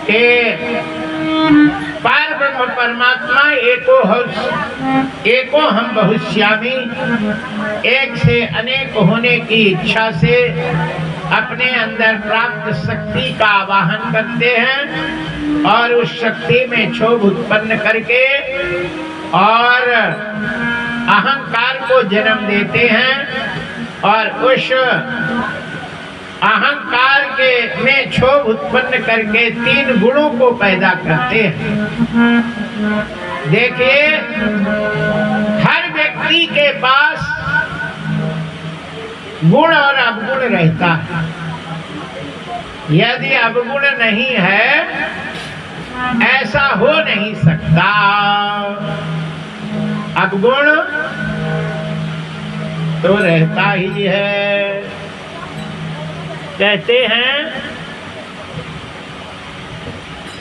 कि पार ब्रह्म परमात्मा एको हम बहुश्यामी, एक से अनेक होने की इच्छा से अपने अंदर प्राप्त शक्ति का आवाहन करते हैं और उस शक्ति में क्षोभ उत्पन्न करके और अहंकार को जन्म देते हैं और उस अहंकार के में क्षोभ उत्पन्न करके 3 गुणों को पैदा करते हैं। देखिए, हर व्यक्ति के पास गुण और अवगुण रहता है। यदि अवगुण नहीं है, ऐसा हो नहीं सकता। अवगुण तो रहता ही है। कहते हैं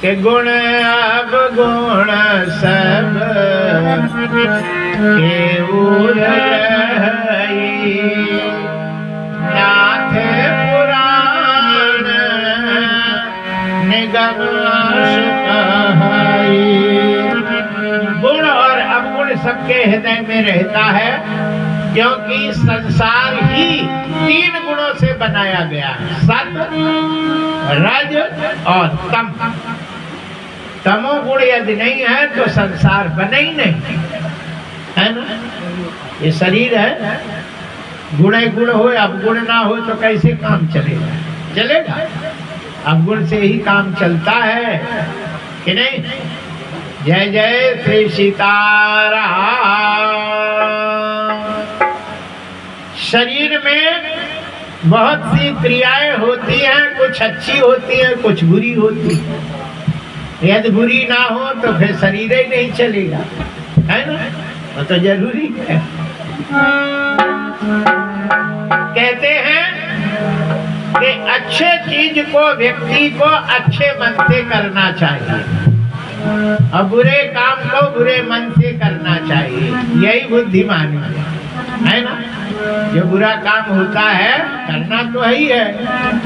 कि गुण अवगुण सब केवल रही, नाथ पुराण निगम कहाई। गुण और अवगुण सबके हृदय में रहता है, क्योंकि संसार ही 3 गुणों से बनाया गया है, सत, रज और तम। तमोगुण यदि नहीं है तो संसार बने ही नहीं, है ना। ये शरीर है, गुण गुण हो अवगुण ना हो तो कैसे काम चलेगा? चलेगा? अवगुण से ही काम चलता है कि नहीं। जय जय श्री सीताराम। शरीर में बहुत सी क्रियाएं होती हैं, कुछ अच्छी होती हैं, कुछ बुरी होती हैं। यदि बुरी ना हो तो फिर शरीर ही नहीं चलेगा, है ना। वो तो जरूरी है। कहते हैं कि अच्छे चीज को व्यक्ति को अच्छे मन से करना चाहिए और बुरे काम को बुरे मन से करना चाहिए। यही बुद्धिमानी है ना। जो बुरा काम होता है करना तो ही है,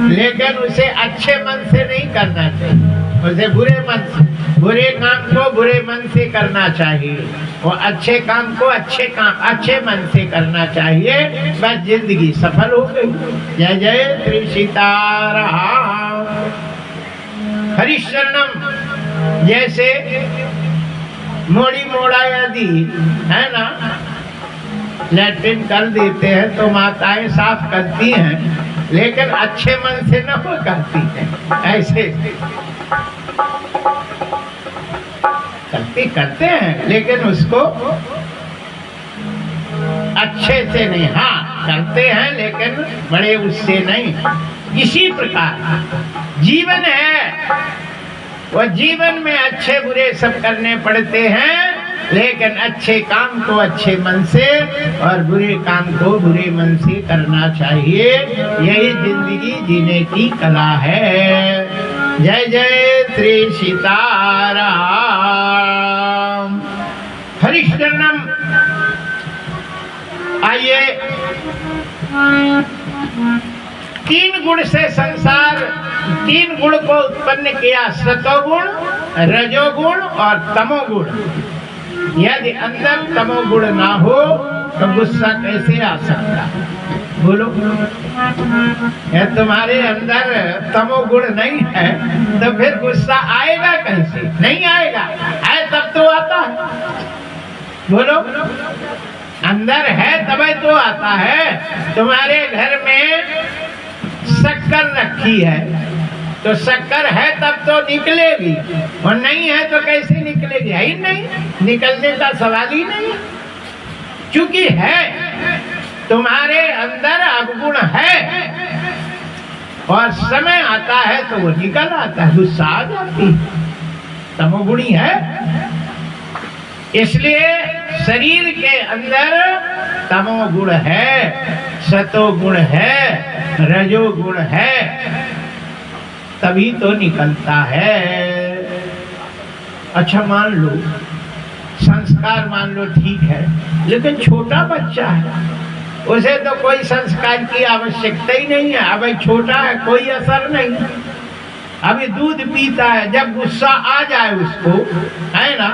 लेकिन उसे अच्छे मन से नहीं करना चाहिए, उसे बुरे मन से, बुरे काम को बुरे मन से करना चाहिए और अच्छे काम को अच्छे मन से करना चाहिए। बस जिंदगी सफल हो गई। जय जय श्री सीताराम। हरिशरणम जैसे मोड़ी मोड़ा यदि है ना, लैट्रिन कर देते हैं तो माताएं साफ करती हैं, लेकिन अच्छे मन से न हो करती हैं। ऐसे करते हैं, लेकिन उसको अच्छे से नहीं। हाँ, करते हैं लेकिन बड़े उससे नहीं। इसी प्रकार जीवन है, वह जीवन में अच्छे बुरे सब करने पड़ते हैं, लेकिन अच्छे काम को अच्छे मन से और बुरे काम को बुरे मन से करना चाहिए। यही जिंदगी जीने की कला है। जय जय श्री सीताराम। हरिशरणम। आइए, 3 गुण से संसार 3 गुण को उत्पन्न किया, सतोगुण, रजोगुण और तमोगुण। यदि अंदर तमोगुण ना हो तो गुस्सा कैसे आ सकता? बोलो, यह तुम्हारे अंदर तमोगुण नहीं है तो फिर गुस्सा आएगा कैसे? नहीं आएगा, है तब तो आता है। बोलो, अंदर है तभी तो आता है। तुम्हारे घर में शक्कर रखी है तो शक्कर है तब तो निकलेगी, और नहीं है तो कैसे निकलेगी? है ही नहीं, निकलने का सवाल ही नहीं। क्योंकि है, तुम्हारे अंदर अवगुण है और समय आता है तो वो निकल आता है, गुस्सा आ जाती है, तमोगुणी है। इसलिए शरीर के अंदर तमोगुण है, सतोगुण है, रजोगुण है, तभी तो निकलता है। अच्छा, मान लो संस्कार मान लो ठीक है, लेकिन छोटा बच्चा है, उसे तो कोई संस्कार की आवश्यकता ही नहीं है। अब छोटा है, कोई असर नहीं। अभी दूध पीता है, जब गुस्सा आ जाए उसको, है ना,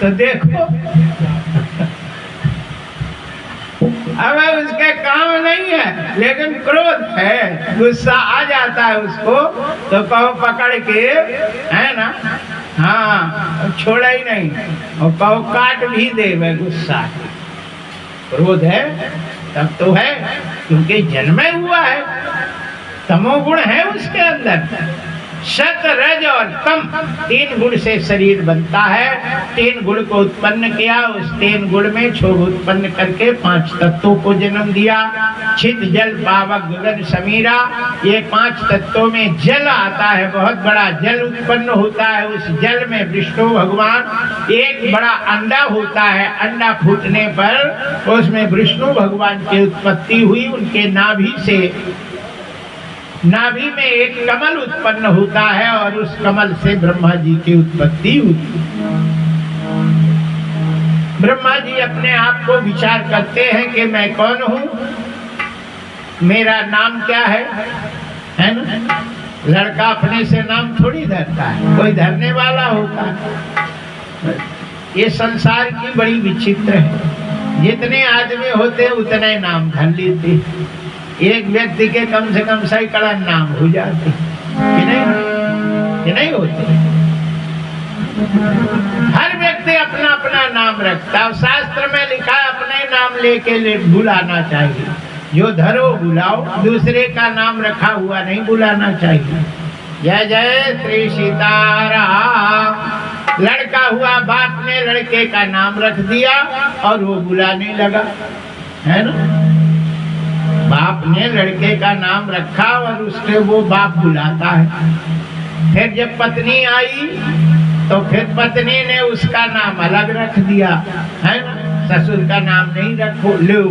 तो देखो अब उसके काम नहीं है, लेकिन क्रोध है, गुस्सा आ जाता है उसको तो कहो पकड़ के, है ना, हाँ छोड़ा ही नहीं, और कहो काट भी दे वह गुस्सा। क्रोध है तब तो है, क्योंकि जन्मे हुआ है, तमोगुण है उसके अंदर। सत रज और तम 3 गुण से शरीर बनता है। 3 गुण को उत्पन्न किया, उस 3 गुण में क्षोभ उत्पन्न करके 5 तत्वों को जन्म दिया। छित जल पावक गगन समीरा, ये 5 तत्वों में जल आता है, बहुत बड़ा जल उत्पन्न होता है। उस जल में विष्णु भगवान, एक बड़ा अंडा होता है, अंडा फूटने पर उसमें विष्णु भगवान की उत्पत्ति हुई। उनके नाभि से, नाभि में एक कमल उत्पन्न होता है और उस कमल से ब्रह्मा जी की उत्पत्ति हुई। ब्रह्मा जी अपने आप को विचार करते हैं कि मैं कौन हूँ, मेरा नाम क्या है ना। लड़का अपने से नाम थोड़ी धरता है, कोई धरने वाला होता है। ये संसार की बड़ी विचित्र है, जितने आदमी होते उतने नाम धर लेते। एक व्यक्ति के कम से कम सैकड़ा नाम हो जाते कि नहीं होते। हर व्यक्ति अपना अपना नाम रखता है। शास्त्र में लिखा है अपने नाम लेके बुलाना चाहिए, जो धरो बुलाओ, दूसरे का नाम रखा हुआ नहीं बुलाना चाहिए। जय जय श्री सीताराम। लड़का हुआ, बाप ने लड़के का नाम रख दिया और वो बुलाने लगा, है ना। बाप ने लड़के का नाम रखा और उसके वो बाप बुलाता है। फिर जब पत्नी आई तो फिर पत्नी ने उसका नाम अलग रख दिया, है ना। ससुर का नाम नहीं रखो, लो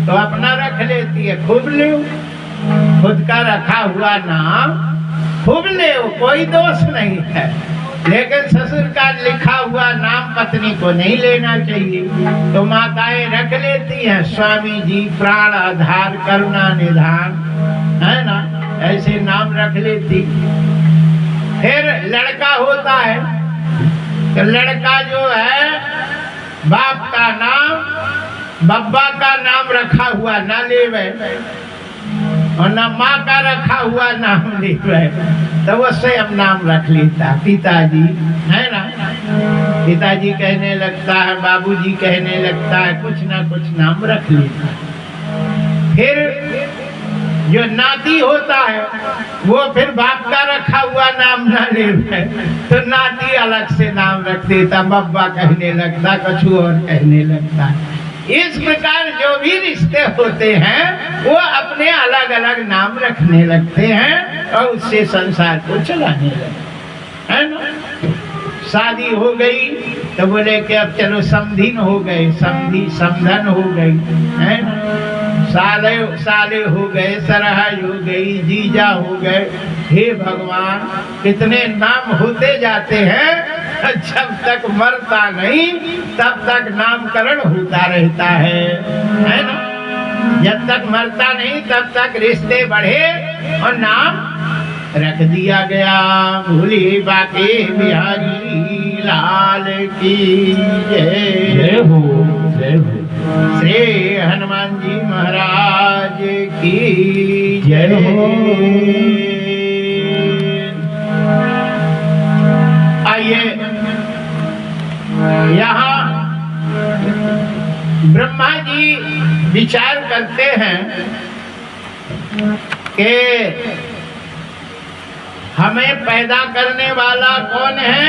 तो अपना रख लेती है, खूब लो। खुद का रखा हुआ नाम खूब ले, कोई दोष नहीं है, लेकिन ससुर का लिखा हुआ नाम पत्नी को नहीं लेना चाहिए। तो माताएं रख लेती हैं, स्वामी जी प्राण आधार करुणा निधान, है ना, ऐसे नाम रख लेती। फिर लड़का होता है तो लड़का जो है, बाप का नाम, बब्बा का नाम रखा हुआ ना लेवे और न माँ का रखा हुआ नाम लेवे, तो वो स्वयं नाम रख लेता। पिताजी, है ना, पिताजी कहने लगता है, बाबूजी कहने लगता है, कुछ ना कुछ नाम रख लेता। फिर जो नाती होता है वो फिर बाप का रखा हुआ नाम ना लेवे तो नाती अलग से नाम रख देता, बब्बा कहने लगता, कुछ और कहने लगता। इस प्रकार जो भी रिश्ते होते हैं वो अपने अलग अलग नाम रखने लगते हैं और उससे संसार को चलाने लगते, है ना। शादी हो गई तो बोले कि अब चलो समधीन हो गए, समधी समधन हो गई, है ना। साले हो गए, सरहज हो गई, जीजा हो गए। हे भगवान, कितने नाम होते जाते हैं, जब तक मरता नहीं तब तक नामकरण होता रहता है ना। जब तक मरता नहीं तब तक रिश्ते बढ़े और नाम रख दिया गया। भूली बाके बिहारी लाल की जय हो, जय हो। श्री हनुमान जी महाराज की जय हो। आइए, यहाँ ब्रह्मा जी विचार करते हैं कि हमें पैदा करने वाला कौन है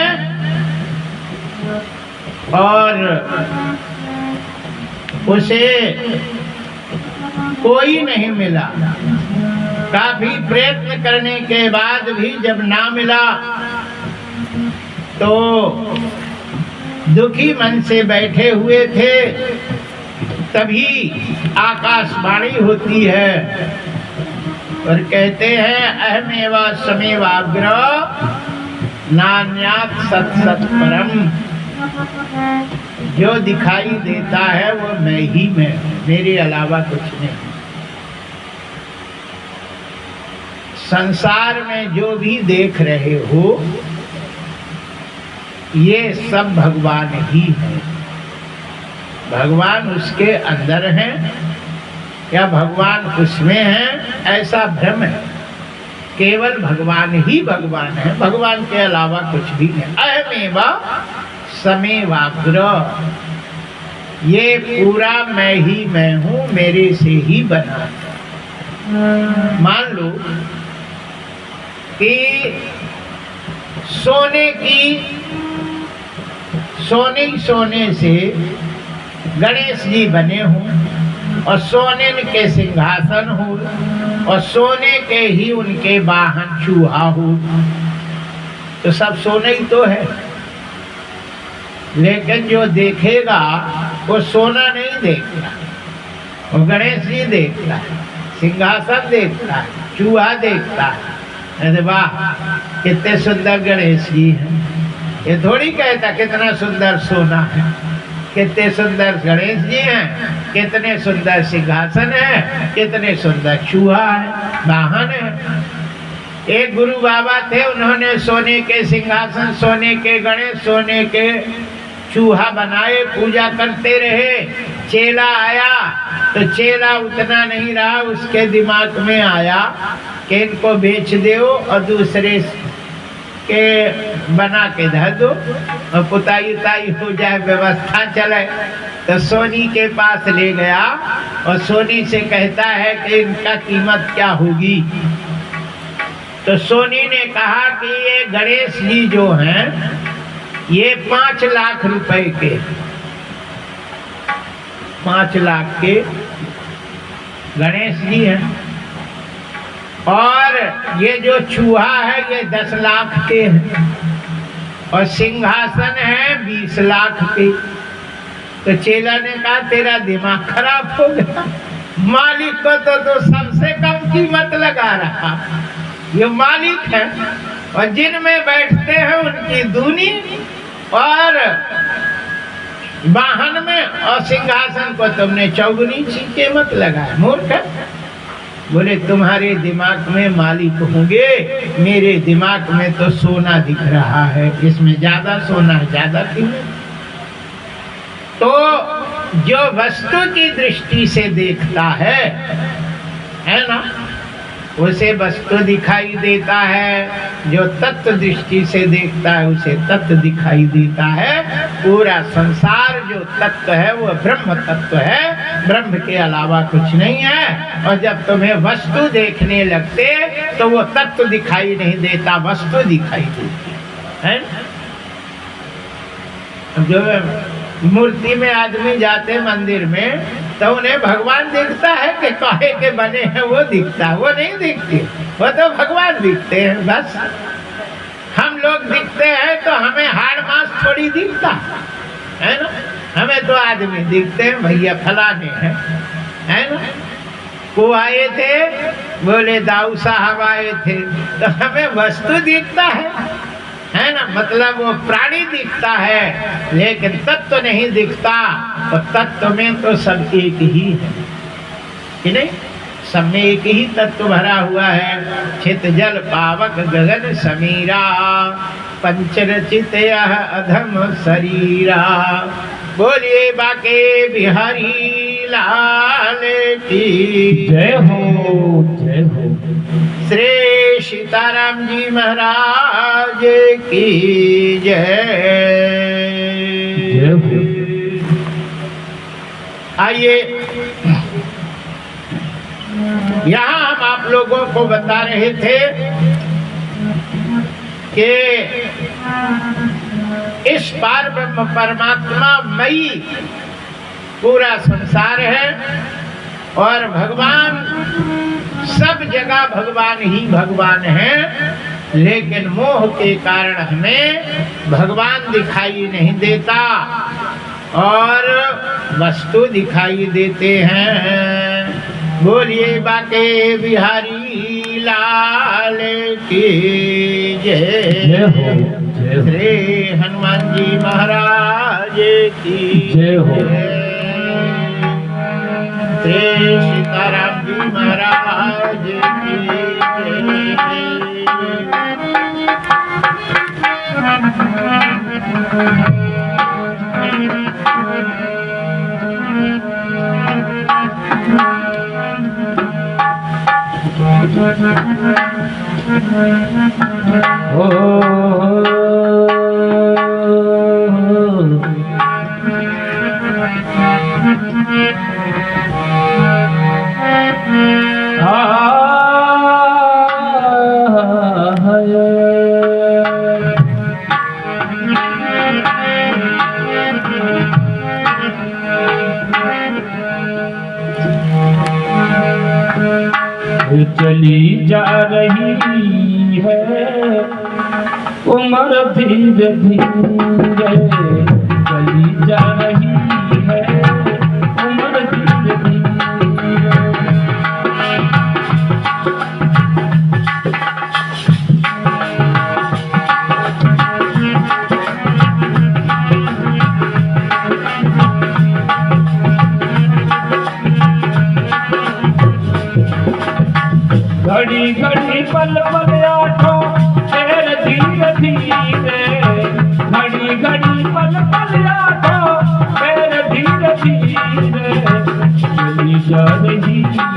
और उसे कोई नहीं मिला। काफी प्रयत्न करने के बाद भी जब ना मिला तो दुखी मन से बैठे हुए थे। तभी आकाशवाणी होती है और कहते हैं, अहमेवा समेवाग्र नान्यात् सत सत परम। जो दिखाई देता है वो मैं ही मैं, मेरे अलावा कुछ नहीं। संसार में जो भी देख रहे हो ये सब भगवान ही है। भगवान उसके अंदर है या भगवान उसमें है, ऐसा भ्रम है। केवल भगवान ही भगवान है, भगवान के अलावा कुछ भी नहीं। अहमेव समेवाग्र, ये पूरा मैं ही मैं हूँ, मेरे से ही बना। मान लो कि सोने से गणेश जी बने हों और सोने के सिंहासन हो और सोने के ही उनके वाहन चूहा हो, तो सब सोने ही तो है। लेकिन जो देखेगा वो सोना नहीं देखता, वो गणेश जी देखता है, सिंहासन देखता है, चूहा देखता है। अरे वाह कितने सुंदर गणेश जी हैं, ये थोड़ी कहता कितना सुंदर सोना है। कितने सुंदर गणेश जी हैं, कितने सुंदर सिंहासन है, कितने सुंदर चूहा है, वाहन है। एक गुरु बाबा थे, उन्होंने सोने के सिंहासन, सोने के गणेश, सोने के चूहा बनाए, पूजा करते रहे। चेला आया तो चेला उतना नहीं रहा, उसके दिमाग में आया कि इनको बेच दो और दूसरे के बना के धर दो और पुताई उताई हो जाए, व्यवस्था चले। तो सोनी के पास ले गया और सोनी से कहता है कि इनका कीमत क्या होगी। तो सोनी ने कहा कि ये गणेश जी जो हैं ये 5 लाख रुपए के, 5 लाख के गणेश जी हैं, और ये जो चूहा है ये 10 लाख के हैं, और सिंहासन है 20 लाख के। तो चेला ने कहा तेरा दिमाग खराब हो गया, मालिक को तो सबसे कम कीमत लगा रहा। ये मालिक है और जिनमें बैठते हैं उनकी दूनी, और वाहन में और सिंहासन को तुमने चौगुनी कीमत लगाया। मूर्ख। बोले तुम्हारे दिमाग में मालिक होंगे, मेरे दिमाग में तो सोना दिख रहा है, इसमें ज्यादा सोना है, ज्यादा कीमत। तो जो वस्तु की दृष्टि से देखता है ना, उसे वस्तु दिखाई देता है। जो तत्व दृष्टि से देखता है उसे तत्व दिखाई देता है। पूरा संसार जो तत्व है वो ब्रह्म तत्व है, ब्रह्म के अलावा कुछ नहीं है। और जब तुम्हें वस्तु देखने लगते तो वो तत्व दिखाई नहीं देता, वस्तु दिखाई देती है। जो मूर्ति में आदमी जाते मंदिर में तो उन्हें भगवान दिखता है कि काहे के बने हैं, वो दिखता है, वो नहीं दिखते, वो तो भगवान दिखते हैं बस। हम लोग दिखते हैं तो हमें हाड़ मांस थोड़ी दिखता है ना, हमें तो आदमी दिखते हैं, भैया फलाने हैं, है ना। वो आए थे, बोले दाऊ साहब आए थे, तो हमें वस्तु दिखता है ना, मतलब वो प्राणी दिखता है, लेकिन तत्व नहीं दिखता। तो तत्व में तो सब एक ही है कि नहीं, सब में एक ही तत्व भरा हुआ है। छित जल पावक गगन समीरा, पंचरचित यह अधम शरीरा। बोलिए बाके बिहारी लाल की जय हो, जय हो। श्री सीताराम जी महाराज की जय। आइए यहाँ हम आप लोगों को बता रहे थे कि इस पार ब्रह्म परमात्मा मई पूरा संसार है और भगवान सब जगह भगवान ही भगवान है, लेकिन मोह के कारण हमें भगवान दिखाई नहीं देता और वस्तु दिखाई देते हैं। बोलिए बाके बिहारी लाल की जय हो। श्री हनुमान जी महाराज की जय हो। श्री सीताराम जी महाराज की जय। चली जा रही है उम्र धीरे धीरे, चली जा रही है उम्र धीरे धीरे। घड़ी घड़ी पल पल आठों तेरे धीरे धीरे, घड़ी घड़ी पल पल आठों तेरे धीरे धीरे। चली जा रही है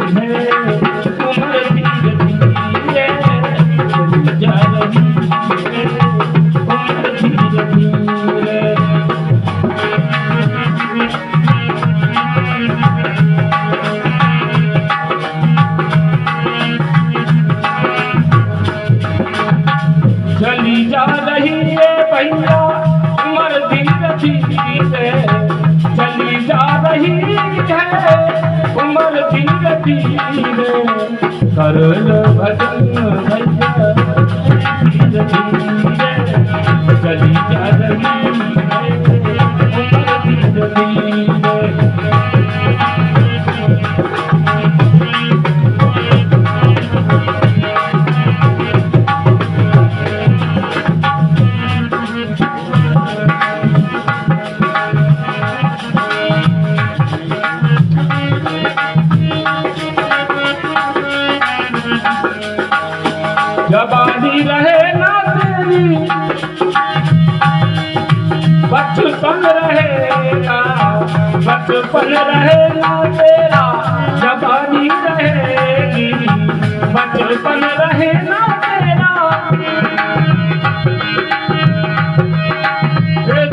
उम्र धीरे धीरे, चली जा रही है उम्र धीरे धीरे। चली जा रही है भैया उम्र धीरे धीरे, चली जा रही है उम्र धीरे धीरे। कर लो भजन भैया धीरे धीरे, चली जा रही है उम्र धीरे धीरे। जवानी रहे ना तेरी, बचपन रहेगा, बचपन रहेगा तेरा। जवानी रहेगी, बचपन रहे ना तेरा।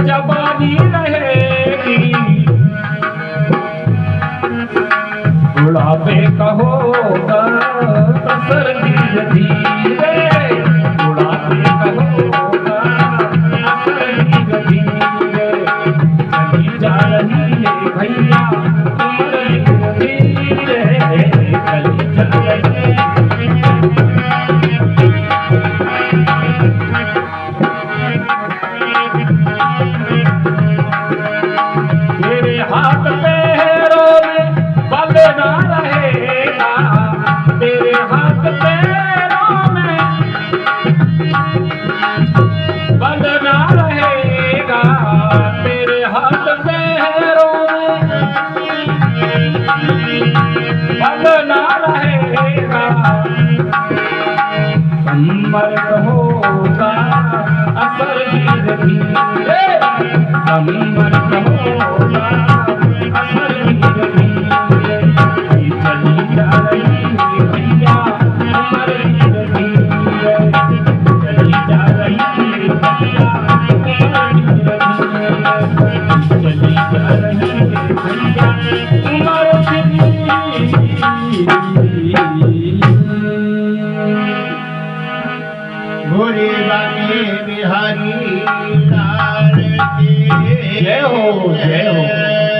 जवानी रहेगी, बुढ़ापे का होगा असर धीरे धीरे, बुढ़ापे का होगा असर धीरे धीरे। चली जा रही है भैया उम्र धीरे धीरे, चली जा रही है। तेरे हाथ पैरों में बल ना रहेगा, तेरे हाथ पैरों में बल ना रहेगा, तेरे हाथ पैरों में बल ना रहेगा। कमर होगा असर धीरे धीरे, कमर होगा असर धीरे धीरे। चली जा रही है भैया उम्र धीरे धीरे, चली जा रही है भैया उम्र धीरे धीरे, चली जा रही है भैया उम्र धीरे धीरे। भोले बाके बिहारी लाल की जय हो जय हो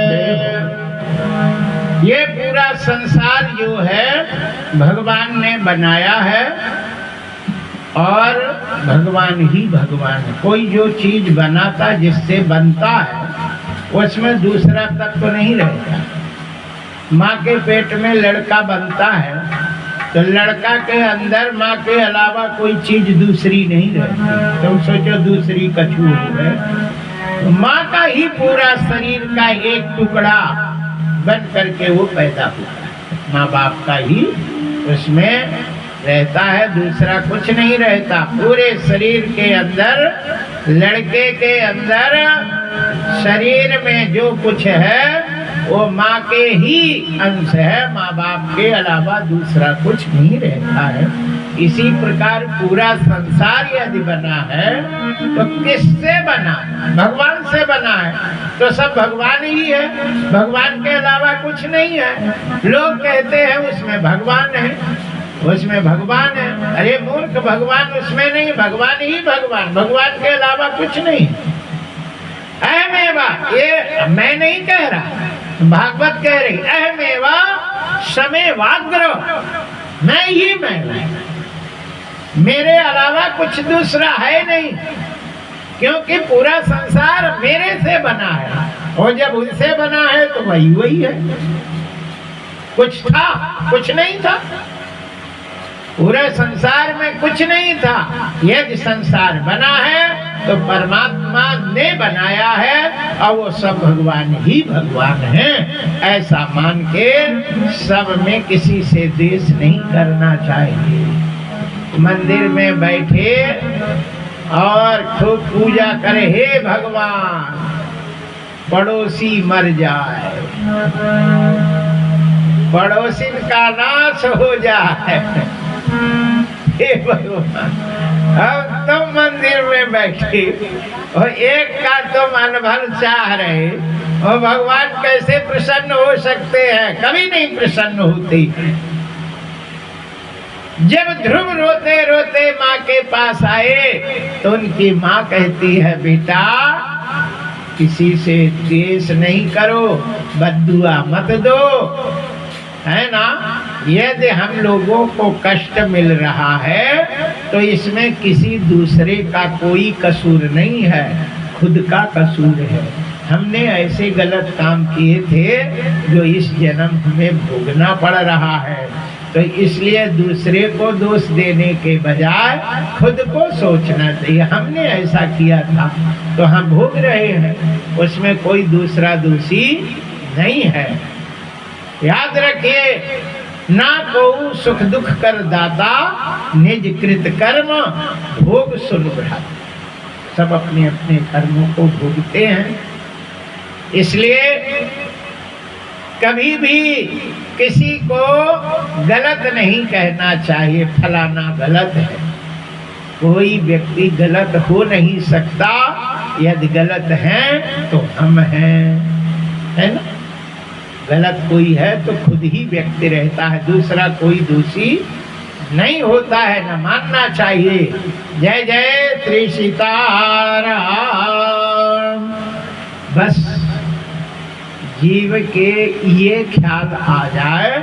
जय हो। ये पूरा संसार जो है भगवान ने बनाया है और भगवान ही भगवान है। कोई जो चीज बनाता जिससे बनता है उसमें दूसरा तत्व नहीं रहता। माँ के पेट में लड़का बनता है तो लड़का के अंदर माँ के अलावा कोई चीज दूसरी नहीं रहती। तुम सोचो दूसरी कछू है, तो माँ का ही पूरा शरीर का एक टुकड़ा बन करके वो पैदा हुआ है। माँ बाप का ही उसमें रहता है, दूसरा कुछ नहीं रहता। पूरे शरीर के अंदर, लड़के के अंदर शरीर में जो कुछ है वो माँ के ही अंश है, माँ बाप के अलावा दूसरा कुछ नहीं रहता है। इसी प्रकार पूरा संसार यदि बना है तो किससे बना? भगवान से बना है। तो सब भगवान ही है, भगवान के अलावा कुछ नहीं है। लोग कहते हैं उसमें भगवान है, उसमें भगवान है। अरे मूर्ख, भगवान उसमें नहीं, भगवान ही भगवान, भगवान के अलावा कुछ नहीं। अहमेवा, ये मैं नहीं कह रहा, भागवत कह रही, अहमेवा समेवाग्र, मैं ही मैं, मेरे अलावा कुछ दूसरा है नहीं। क्योंकि पूरा संसार मेरे से बना है, और जब उनसे बना है तो वही वही है। कुछ था, कुछ नहीं था। पूरे संसार में कुछ नहीं था। यदि संसार बना है तो परमात्मा ने बनाया है, और वो सब भगवान ही भगवान हैं। ऐसा मान के सब में किसी से द्वेष नहीं करना चाहिए। मंदिर में बैठे और खूब पूजा करे, हे भगवान पड़ोसी मर जाए, पड़ोसी का नाश हो जाए, हे भगवान। हम तो मंदिर में बैठे और एक का तो मन भर चाह रहे, और भगवान कैसे प्रसन्न हो सकते हैं? कभी नहीं प्रसन्न होते। जब ध्रुव रोते रोते माँ के पास आए तो उनकी माँ कहती है, बेटा किसी से द्वेष नहीं करो, बद्दुआ मत दो, है ना। यदि हम लोगों को कष्ट मिल रहा है तो इसमें किसी दूसरे का कोई कसूर नहीं है, खुद का कसूर है। हमने ऐसे गलत काम किए थे जो इस जन्म हमें भोगना पड़ रहा है। तो इसलिए दूसरे को दोष देने के बजाय खुद को सोचना चाहिए, हमने ऐसा किया था तो हम भोग रहे हैं, उसमें कोई दूसरा दोषी नहीं है। याद रखिए, ना को सुख दुख कर दाता, निज कृत कर्म भोग सुन बढ़ाता। सब अपने अपने कर्मों को भोगते हैं। इसलिए कभी भी किसी को गलत नहीं कहना चाहिए, फलाना गलत है। कोई व्यक्ति गलत हो नहीं सकता, यदि गलत है तो हम हैं, है ना। गलत कोई है तो खुद ही व्यक्ति रहता है, दूसरा कोई दोषी नहीं होता है, न मानना चाहिए। जय जय श्री सीताराम। बस जीव के ये ख्याल आ जाए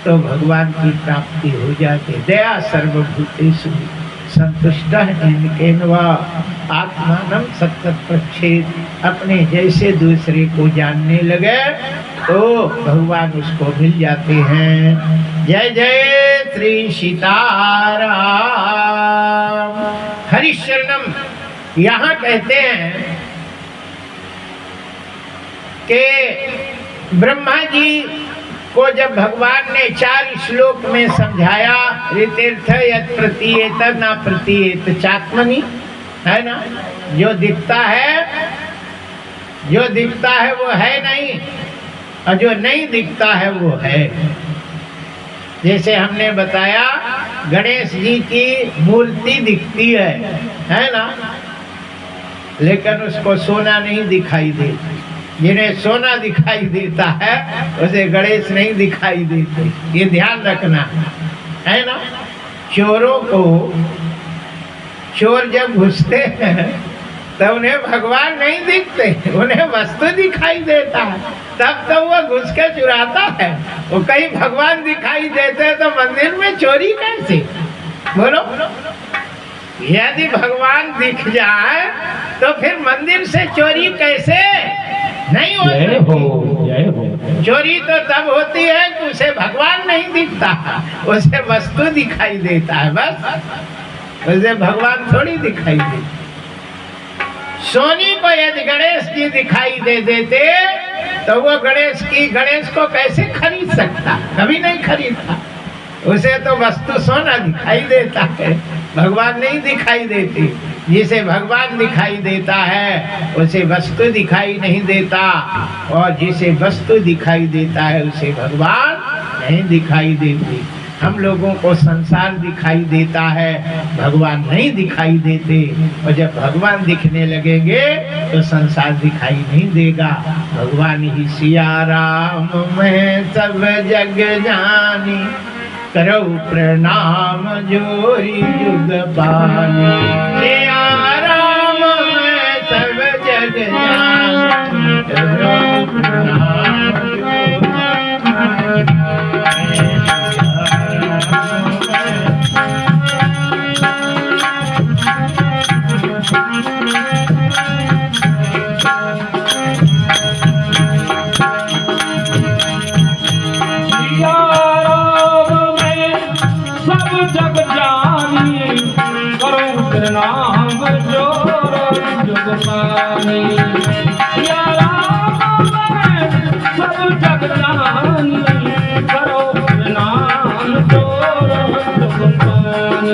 तो भगवान की प्राप्ति हो जाती। दया सर्वभूतेषु संतुष्टः येनकेनवा आत्मानं सत्तत् पश्येत्। अपने जैसे दूसरे को जानने लगे तो भगवान उसको मिल जाते हैं। जय जय श्री सीताराम। हरिशरणम यहाँ कहते हैं कि ब्रह्मा जी को जब भगवान ने 4 श्लोक में समझाया, ऋतीर्थ यत् प्रतीयेत न प्रतीयेत चात्मनि, है ना। जो दिखता है वो है नहीं, और जो नहीं दिखता है वो है। जैसे हमने बताया, गणेश जी की मूर्ति दिखती है ना, लेकिन उसको सोना नहीं दिखाई देता। जिन्हें सोना दिखाई देता है उसे गणेश नहीं दिखाई देते, ये ध्यान रखना, है ना। चोरों को, चोर जब घुसते हैं तब उन्हें भगवान नहीं दिखते, उन्हें वस्तु दिखाई देता है, तब तो वो घुस के चुराता है। वो कहीं भगवान दिखाई देते तो मंदिर में चोरी कैसे? बोलो, यदि भगवान दिख जाए तो फिर मंदिर से चोरी कैसे नहीं हो सकती। चोरी तो तब होती है कि उसे भगवान नहीं दिखता, उसे वस्तु दिखाई देता है, बस उसे भगवान थोड़ी दिखाई देता। सोनी को यदि गणेश जी दिखाई दे देते तो वो गणेश को कैसे खरीद सकता? कभी नहीं खरीदता। उसे तो वस्तु सोना दिखाई देता है, भगवान नहीं दिखाई देती। जिसे भगवान दिखाई देता है उसे वस्तु दिखाई नहीं देता, और जिसे वस्तु दिखाई देता है उसे भगवान नहीं दिखाई देती। हम लोगों को संसार दिखाई देता है, भगवान नहीं दिखाई देते। और जब भगवान दिखने लगेंगे तो संसार दिखाई नहीं देगा। भगवान ही सिया राम मैं सब जग जानी, करो प्रणाम जोरी जुग पानी। सिया राम मैं सब जग जानी, करो प्रणाम जोरी नाम जोर जुग पानी। या राम मैं सब जग जानी, करो नाम जोर जुग पानी।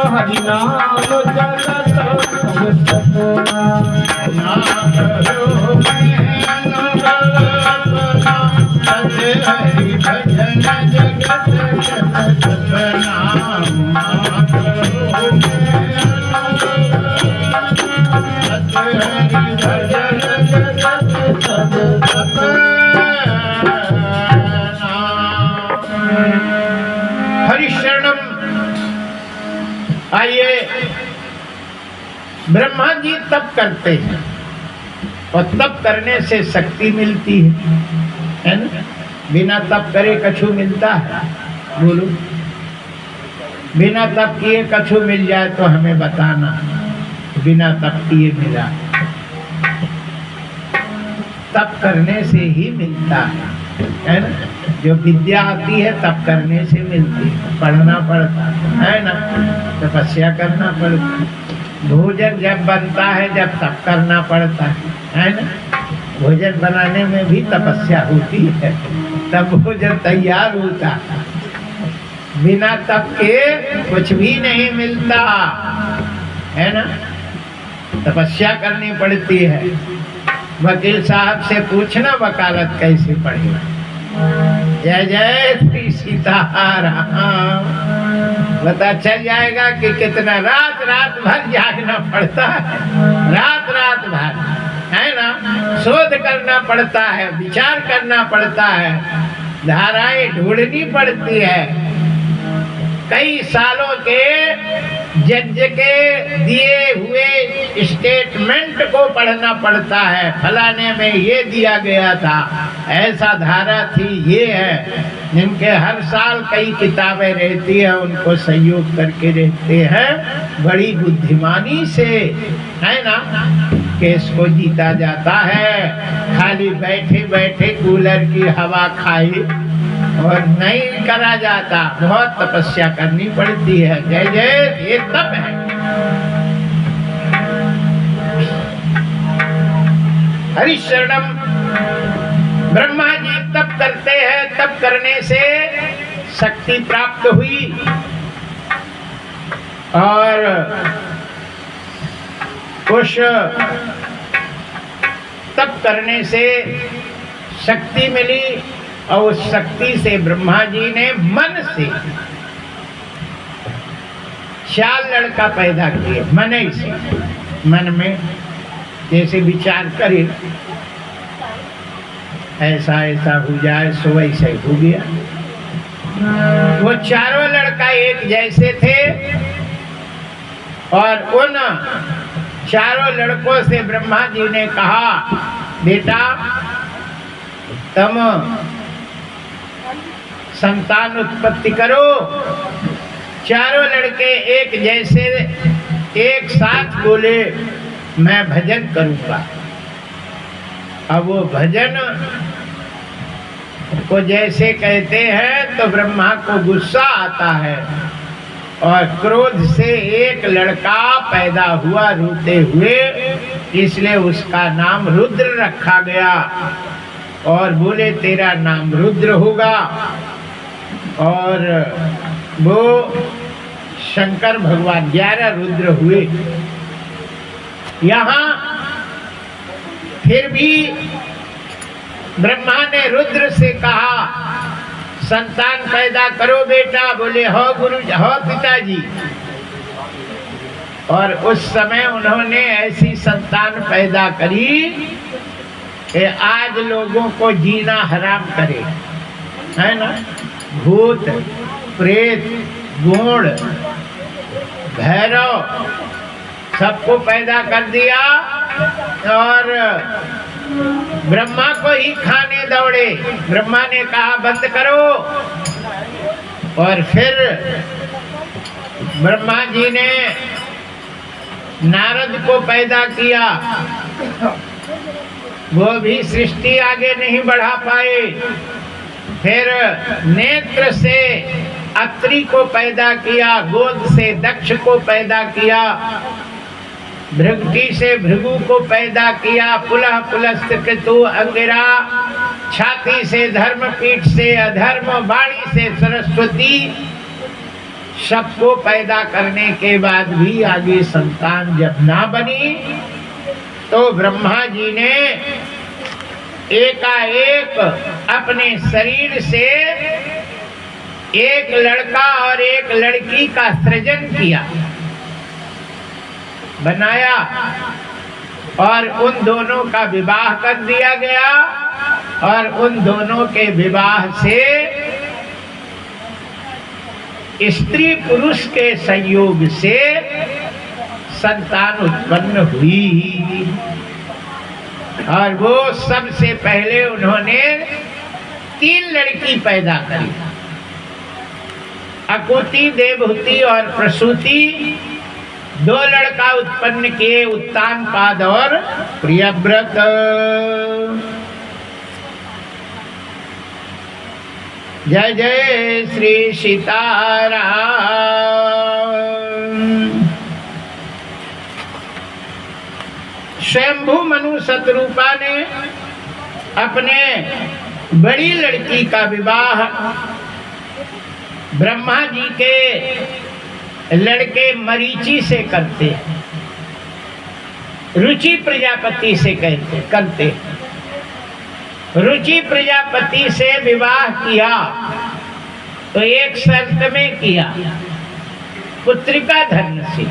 हरि नाम जगत सतोना, नाम करो हरि भजन जगत सतना। हरिशरणम। आइए, ब्रह्मा जी तप करते हैं और तप करने से शक्ति मिलती है ना। बिना तप करे कछु मिलता है? बोलो, बिना तप किए कछु मिल जाए तो हमें बताना। बिना तप किए मिला, तप करने से ही मिलता है ना। जो विद्या आती है तप करने से मिलती है, पढ़ना पड़ता है ना, तपस्या करना पड़ता। भोजन जब बनता है जब तप करना पड़ता है ना। भोजन बनाने में भी तपस्या होती है, तब भोजन तैयार होता है। बिना तप के कुछ भी नहीं मिलता है ना, तपस्या करनी पड़ती है। वकील साहब से पूछना वकालत कैसे पढ़ेगा। जय जय श्री सीताराम। पता चल जाएगा कि कितना रात रात भर जागना पड़ता है, रात रात भर है ना, शोध करना पड़ता है, विचार करना पड़ता है, धाराएं ढूंढनी पड़ती है। कई सालों के जज के दिए हुए स्टेटमेंट को पढ़ना पड़ता है। फलाने में ये दिया गया था, ऐसा धारा थी, ये है। जिनके हर साल कई किताबें रहती है उनको सहयोग करके रहते हैं बड़ी बुद्धिमानी से, है ना। केस को जीता जाता है। खाली बैठे बैठे कूलर की हवा खाई और नहीं करा जाता, बहुत तपस्या करनी पड़ती है। जय जय, ये तप है। हरिशरणम। ब्रह्मा जी तप करते हैं, तप करने से शक्ति प्राप्त हुई और उस तप करने से शक्ति मिली और उस शक्ति से ब्रह्मा जी ने मन से 4 लड़का पैदा किए। मन ही से, मन में जैसे विचार करे ऐसा ऐसा हो जाए, सो वैसे हो गया। वो चारों लड़का एक जैसे थे और उन चारों लड़कों से ब्रह्मा जी ने कहा, बेटा तुम संतान उत्पत्ति करो। चारों लड़के एक जैसे एक साथ बोले मैं भजन करूंगा। अब वो भजन को जैसे कहते हैं तो ब्रह्मा को गुस्सा आता है और क्रोध से एक लड़का पैदा हुआ रोते हुए, इसलिए उसका नाम रुद्र रखा गया। और बोले तेरा नाम रुद्र होगा। और वो शंकर भगवान 11 रुद्र हुए। यहाँ फिर भी ब्रह्मा ने रुद्र से कहा संतान पैदा करो बेटा। बोले हो गुरु, हो पिताजी। और उस समय उन्होंने ऐसी संतान पैदा करी कि आज लोगों को जीना हराम करे, है ना। भूत, प्रेत, गूढ़, भैरव सबको पैदा कर दिया और ब्रह्मा को ही खाने दौड़े। ब्रह्मा ने कहा बंद करो। और फिर ब्रह्मा जी ने नारद को पैदा किया, वो भी सृष्टि आगे नहीं बढ़ा पाए। फिर नेत्र से अत्रि को पैदा किया, गोद से दक्ष को पैदा किया, भृगुटी से भृगु को पैदा किया, पुलह पुलस्त केतु अंगिरा, छाती से धर्म, पीठ से अधर्म, वाणी से सरस्वती। सबको पैदा करने के बाद भी आगे संतान जब ना बनी तो ब्रह्मा जी ने एकाएक अपने शरीर से एक लड़का और एक लड़की का सृजन किया, बनाया और उन दोनों का विवाह कर दिया गया। और उन दोनों के विवाह से स्त्री पुरुष के संयोग से संतान उत्पन्न हुई। और वो सबसे पहले उन्होंने 3 लड़की पैदा करी, अकुति, देवहूति और प्रसूति। 2 लड़का उत्पन्न किए, उत्तानपाद और प्रियव्रत। जय जय श्री सीताराम। स्वयंभू मनु शतरूपा ने अपने बड़ी लड़की का विवाह ब्रह्मा जी के लड़के मरीचि से करते, रुचि प्रजापति से करते। रुचि प्रजापति से विवाह किया तो एक शर्त में किया, पुत्रिका धर्म से।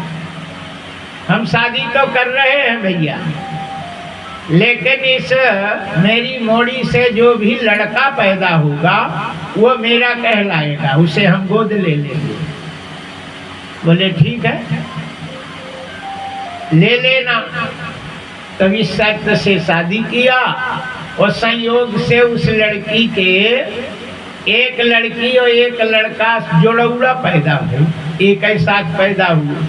हम शादी तो कर रहे हैं भैया, लेकिन इस मेरी मोड़ी से जो भी लड़का पैदा होगा वो मेरा कहलाएगा, उसे हम गोद ले लेंगे। बोले ठीक है, ले लेना। तब इस शर्त से शादी किया और संयोग से उस लड़की के एक लड़की और एक लड़का जोड़ौड़ा पैदा हुआ, एक ही साथ पैदा हुआ।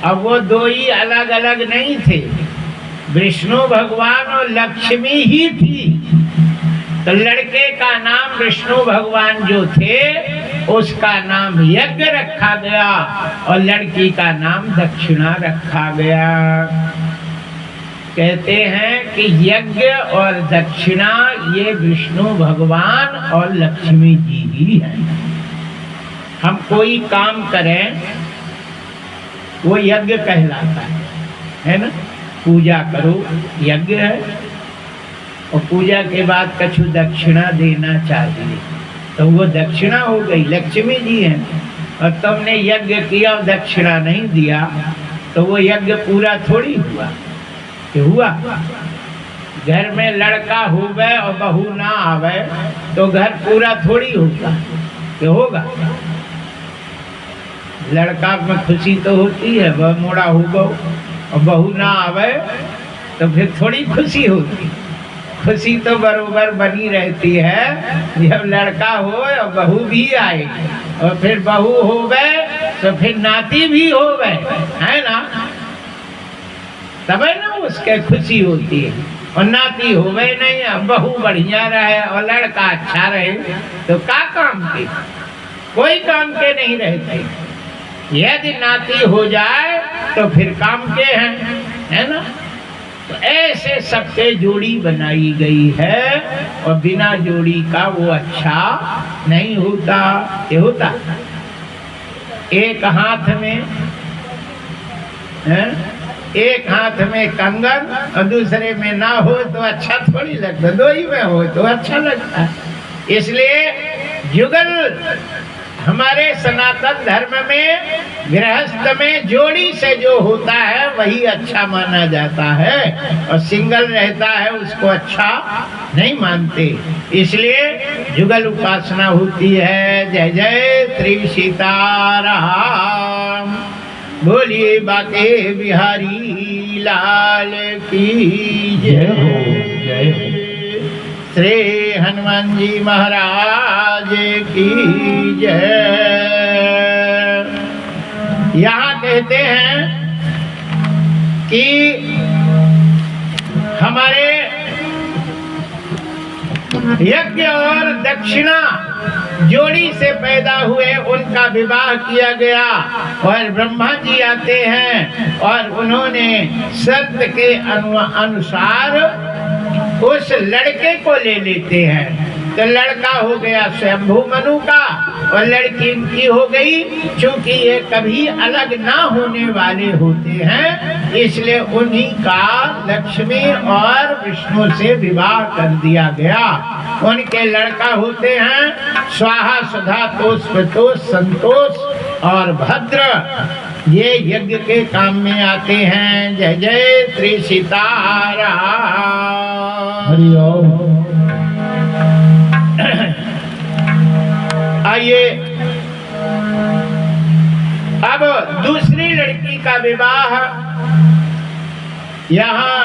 अब वो 2 ही अलग अलग नहीं थे, विष्णु भगवान और लक्ष्मी ही थी। तो लड़के का नाम विष्णु भगवान जो थे उसका नाम यज्ञ रखा गया और लड़की का नाम दक्षिणा रखा गया। कहते हैं कि यज्ञ और दक्षिणा ये विष्णु भगवान और लक्ष्मी जी ही हैं। हम कोई काम करें वो यज्ञ कहलाता है ना। पूजा करो यज्ञ है, और पूजा के बाद कछु दक्षिणा देना चाहिए तो वो दक्षिणा हो गई, लक्ष्मी जी हैं। और तुमने यज्ञ किया और दक्षिणा नहीं दिया तो वो यज्ञ पूरा थोड़ी हुआ। हुआ घर में लड़का होवे और बहू ना आवे तो घर पूरा थोड़ी होगा, तो होगा। लड़का में खुशी तो होती है, वह मोड़ा होगा और बहू ना आवे तो फिर थोड़ी खुशी होती। खुशी तो बरोबर बनी रहती है जब लड़का हो और बहू भी आए, और फिर बहू हो गए तो फिर नाती भी हो गए, है ना, तब है ना उसके खुशी होती है। और नाती हो गए नहीं, अब बहू बढ़िया रहे और लड़का अच्छा रहे तो क्या काम के, कोई काम के नहीं रहते। यदि नाती हो जाए तो फिर काम के हैं, है ना। तो ऐसे सबसे जोड़ी बनाई गई है, और बिना जोड़ी का वो अच्छा नहीं होता। ये होता एक हाथ में है, एक हाथ में कंगन और दूसरे में ना हो तो अच्छा थोड़ी लगता, दो ही में हो तो अच्छा लगता है। इसलिए युगल हमारे सनातन धर्म में गृहस्थ में जोड़ी से जो होता है वही अच्छा माना जाता है, और सिंगल रहता है उसको अच्छा नहीं मानते। इसलिए युगल उपासना होती है। जय जय श्री सीताराम, बोलिए बाके बिहारी लाल की जय हो। जय श्री हनुमान जी महाराज की जय। यहाँ कहते हैं कि हमारे यज्ञ और दक्षिणा जोड़ी से पैदा हुए, उनका विवाह किया गया, और ब्रह्मा जी आते हैं और उन्होंने शर्त के अनुसार उस लड़के को ले लेते हैं। तो लड़का हो गया स्वयंभू मनु का और लड़की इनकी हो गई। चूंकि ये कभी अलग ना होने वाले होते हैं, इसलिए उन्हीं का लक्ष्मी और विष्णु से विवाह कर दिया गया। उनके लड़का होते हैं स्वाहा सुधा तोष प्रतोष संतोष और भद्र, ये यज्ञ के काम में आते हैं। जय जय श्री सीताराम। हरि ओम। आइए अब दूसरी लड़की का विवाह यहाँ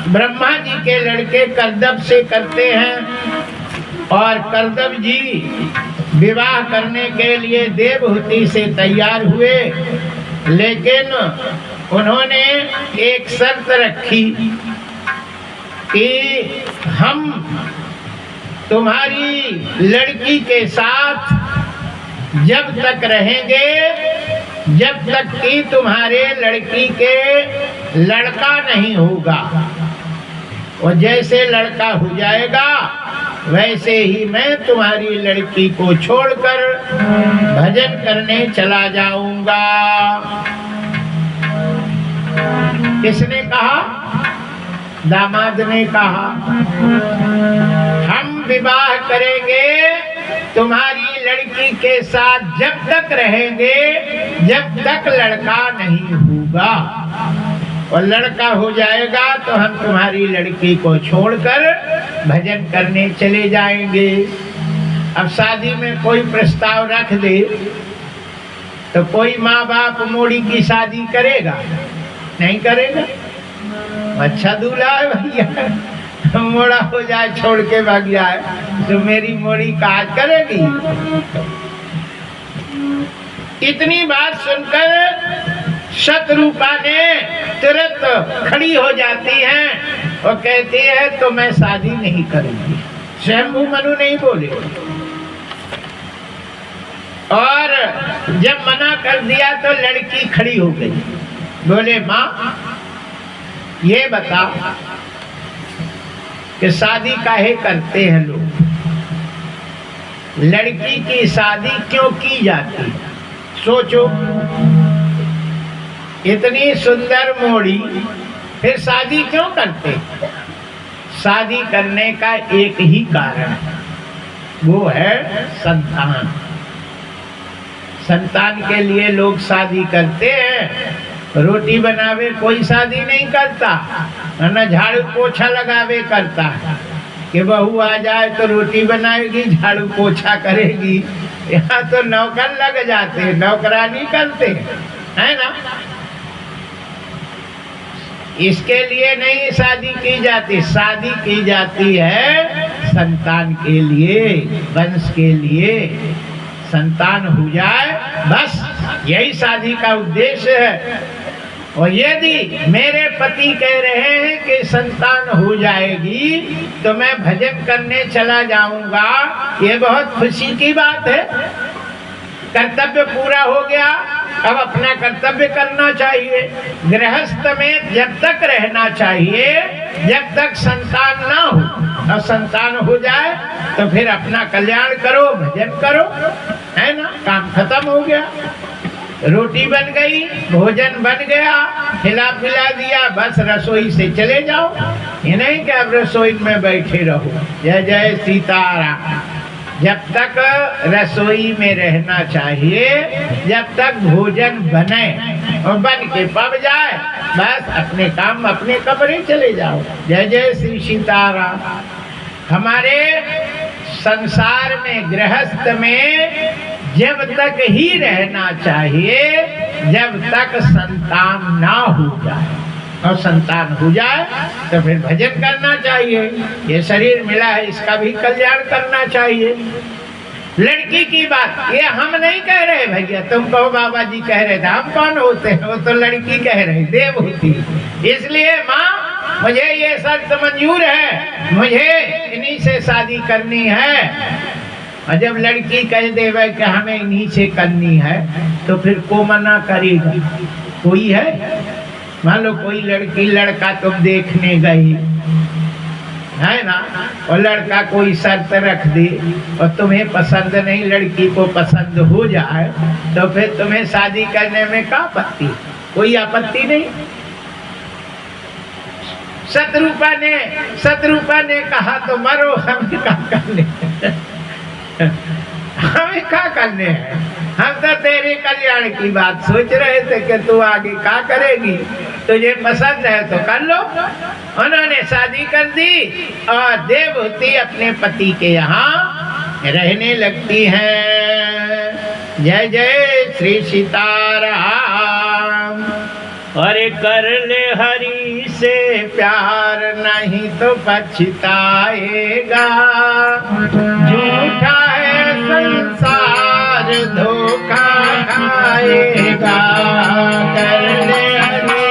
ब्रह्मा जी के लड़के करदब से करते हैं, और करदब जी विवाह करने के लिए देवहूति से तैयार हुए, लेकिन उन्होंने एक शर्त रखी कि हम तुम्हारी लड़की के साथ जब तक रहेंगे जब तक कि तुम्हारे लड़की के लड़का नहीं होगा, और जैसे लड़का हो जाएगा वैसे ही मैं तुम्हारी लड़की को छोड़कर भजन करने चला जाऊंगा। किसने कहा? दामाद ने कहा, हम विवाह करेंगे तुम्हारी लड़की के साथ जब तक रहेंगे जब तक लड़का नहीं होगा, और लड़का हो जाएगा तो हम तुम्हारी लड़की को छोड़कर भजन करने चले जाएंगे। अब शादी में कोई प्रस्ताव रख दे तो कोई माँ बाप मोड़ी की शादी करेगा? नहीं करेगा। अच्छा दूल्हा है भैया, मोड़ा हो जाए छोड़ के भाग जाए तो मेरी मोड़ी काज करेगी। इतनी बात सुनकर शत्रुपा ने तुरंत खड़ी हो जाती हैं और कहती है तो मैं शादी नहीं करूंगी। स्वयंभू मनु नहीं बोले, और जब मना कर दिया तो लड़की खड़ी हो गई। बोले माँ ये बता कि शादी काहे करते हैं लोग, लड़की की शादी क्यों की जाती? सोचो, इतनी सुंदर मोड़ी फिर शादी क्यों करते? शादी करने का एक ही कारण है, वो है संतान। संतान के लिए लोग शादी करते हैं। रोटी बनावे कोई शादी नहीं करता, ना झाड़ू पोछा लगावे करता है कि बहू आ जाए तो रोटी बनाएगी झाड़ू पोछा करेगी। यहाँ तो नौकर लग जाते, नौकरानी करते हैं, है ना। इसके लिए नहीं शादी की जाती, शादी की जाती है संतान के लिए, वंश के लिए, संतान हो जाए, बस यही शादी का उद्देश्य है। और यदि मेरे पति कह रहे हैं कि संतान हो जाएगी तो मैं भजन करने चला जाऊंगा, ये बहुत खुशी की बात है। कर्तव्य पूरा हो गया, अब अपना कर्तव्य करना चाहिए। गृहस्थ में जब तक रहना चाहिए जब तक संतान ना हो, और संतान हो जाए तो फिर अपना कल्याण करो, भजन करो, है ना, काम खत्म हो गया। रोटी बन गई, भोजन बन गया, खिला पिला दिया, बस रसोई से चले जाओ। ये नहीं कि अब रसोई में बैठे रहो। जय जय सीताराम। जब तक रसोई में रहना चाहिए, जब तक भोजन बने और बन के पक जाए, बस अपने काम अपने कमरे चले जाओ। जय जय श्री सीताराम। हमारे संसार में, गृहस्थ में जब तक ही रहना चाहिए जब तक संतान ना हो जाए, और संतान हो जाए तो फिर भजन करना चाहिए। ये शरीर मिला है, इसका भी कल्याण करना चाहिए। लड़की की बात ये हम नहीं कह रहे भैया, तुम कहो बाबा जी कह रहे थे, हम कौन होते हैं, वो तो लड़की कह रहे, देव होती। इसलिए माँ मुझे ये शर्त मंजूर है, मुझे इन्हीं से शादी करनी है। और जब लड़की कह देवे कि हमें इन्हीं से करनी है तो फिर को मना करेगा? कोई है? मान लो कोई लड़की लड़का तुम देखने गई है ना, और लड़का कोई शर्त रख दे और तुम्हें पसंद नहीं, लड़की को पसंद हो जाए, तो फिर तुम्हें शादी करने में क्या आपत्ति? कोई आपत्ति नहीं। शत्रुपा ने कहा तो मरो, हमें क्या करने हमें क्या करने हैं, हम तो तेरे कल्याण की बात सोच रहे थे कि तू आगे क्या करेगी, तुझे पसंद है तो कर लो। उन्होंने शादी कर दी और देवहूति अपने पति के यहाँ रहने लगती हैं। जय जय श्री सीताराम। अरे कर ले हरि से प्यार, नहीं तो पछताएगा। झूठा है संसार, धोखा खाएगा। कर ले हरि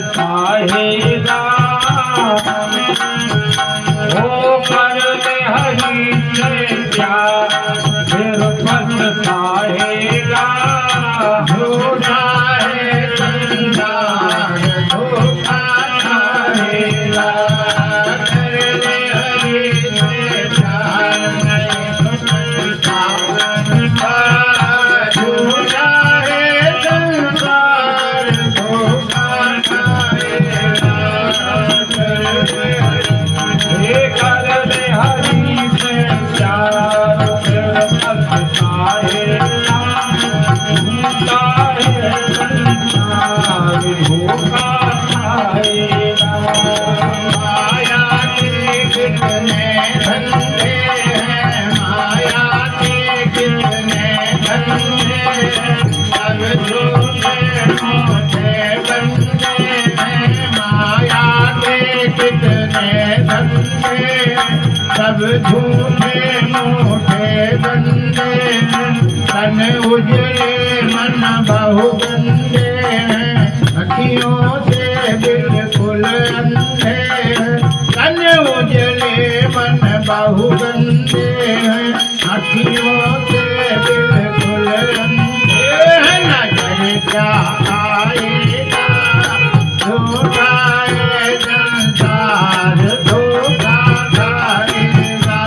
पछताएगा। वो कर ले हरि से प्यार, फिर पछताएगा। झूठा है संसार, धोखा खाएगा। कर ले हरि से प्यार, नहीं तो पछताएगा। झूठा है संसार, धोखा कर ले हरि से प्यार, फिर पछताएगा। झूठा है संसार, धोखा खाएगा। माया के कितने धंधे हैं, माया के कितने धंधे हैं, सब झूठे मोटे बंदे हैं। माया के कितने धंधे हैं, सब झूठे मोटे बंदे हैं। तन उजले मन बहु गंदे हैं, अखियों से बिल्कुल अंधे हैं। तन उजले मन बहु गंदे हैं, अखियों से बिल्कुल अंधे हैं। नजर क्या आएगा, धोखा है संसार, धोखा खाएगा।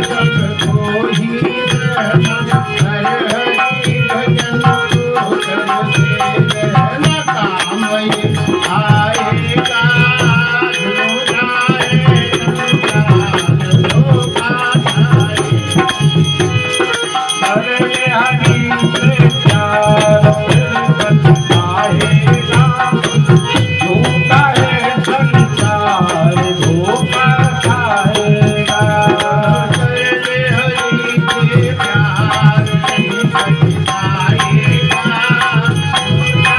सबको ही रहना, हर हरि भजन को करते रहना, काम ये आएगा जो जाएगा, धोखा खाए। हरे हरि से प्यार पछताएगा, झूठा है संसार धोखा खाएगा। हरे हरि के प्यार नहीं पछताएगा, झूठा है संसार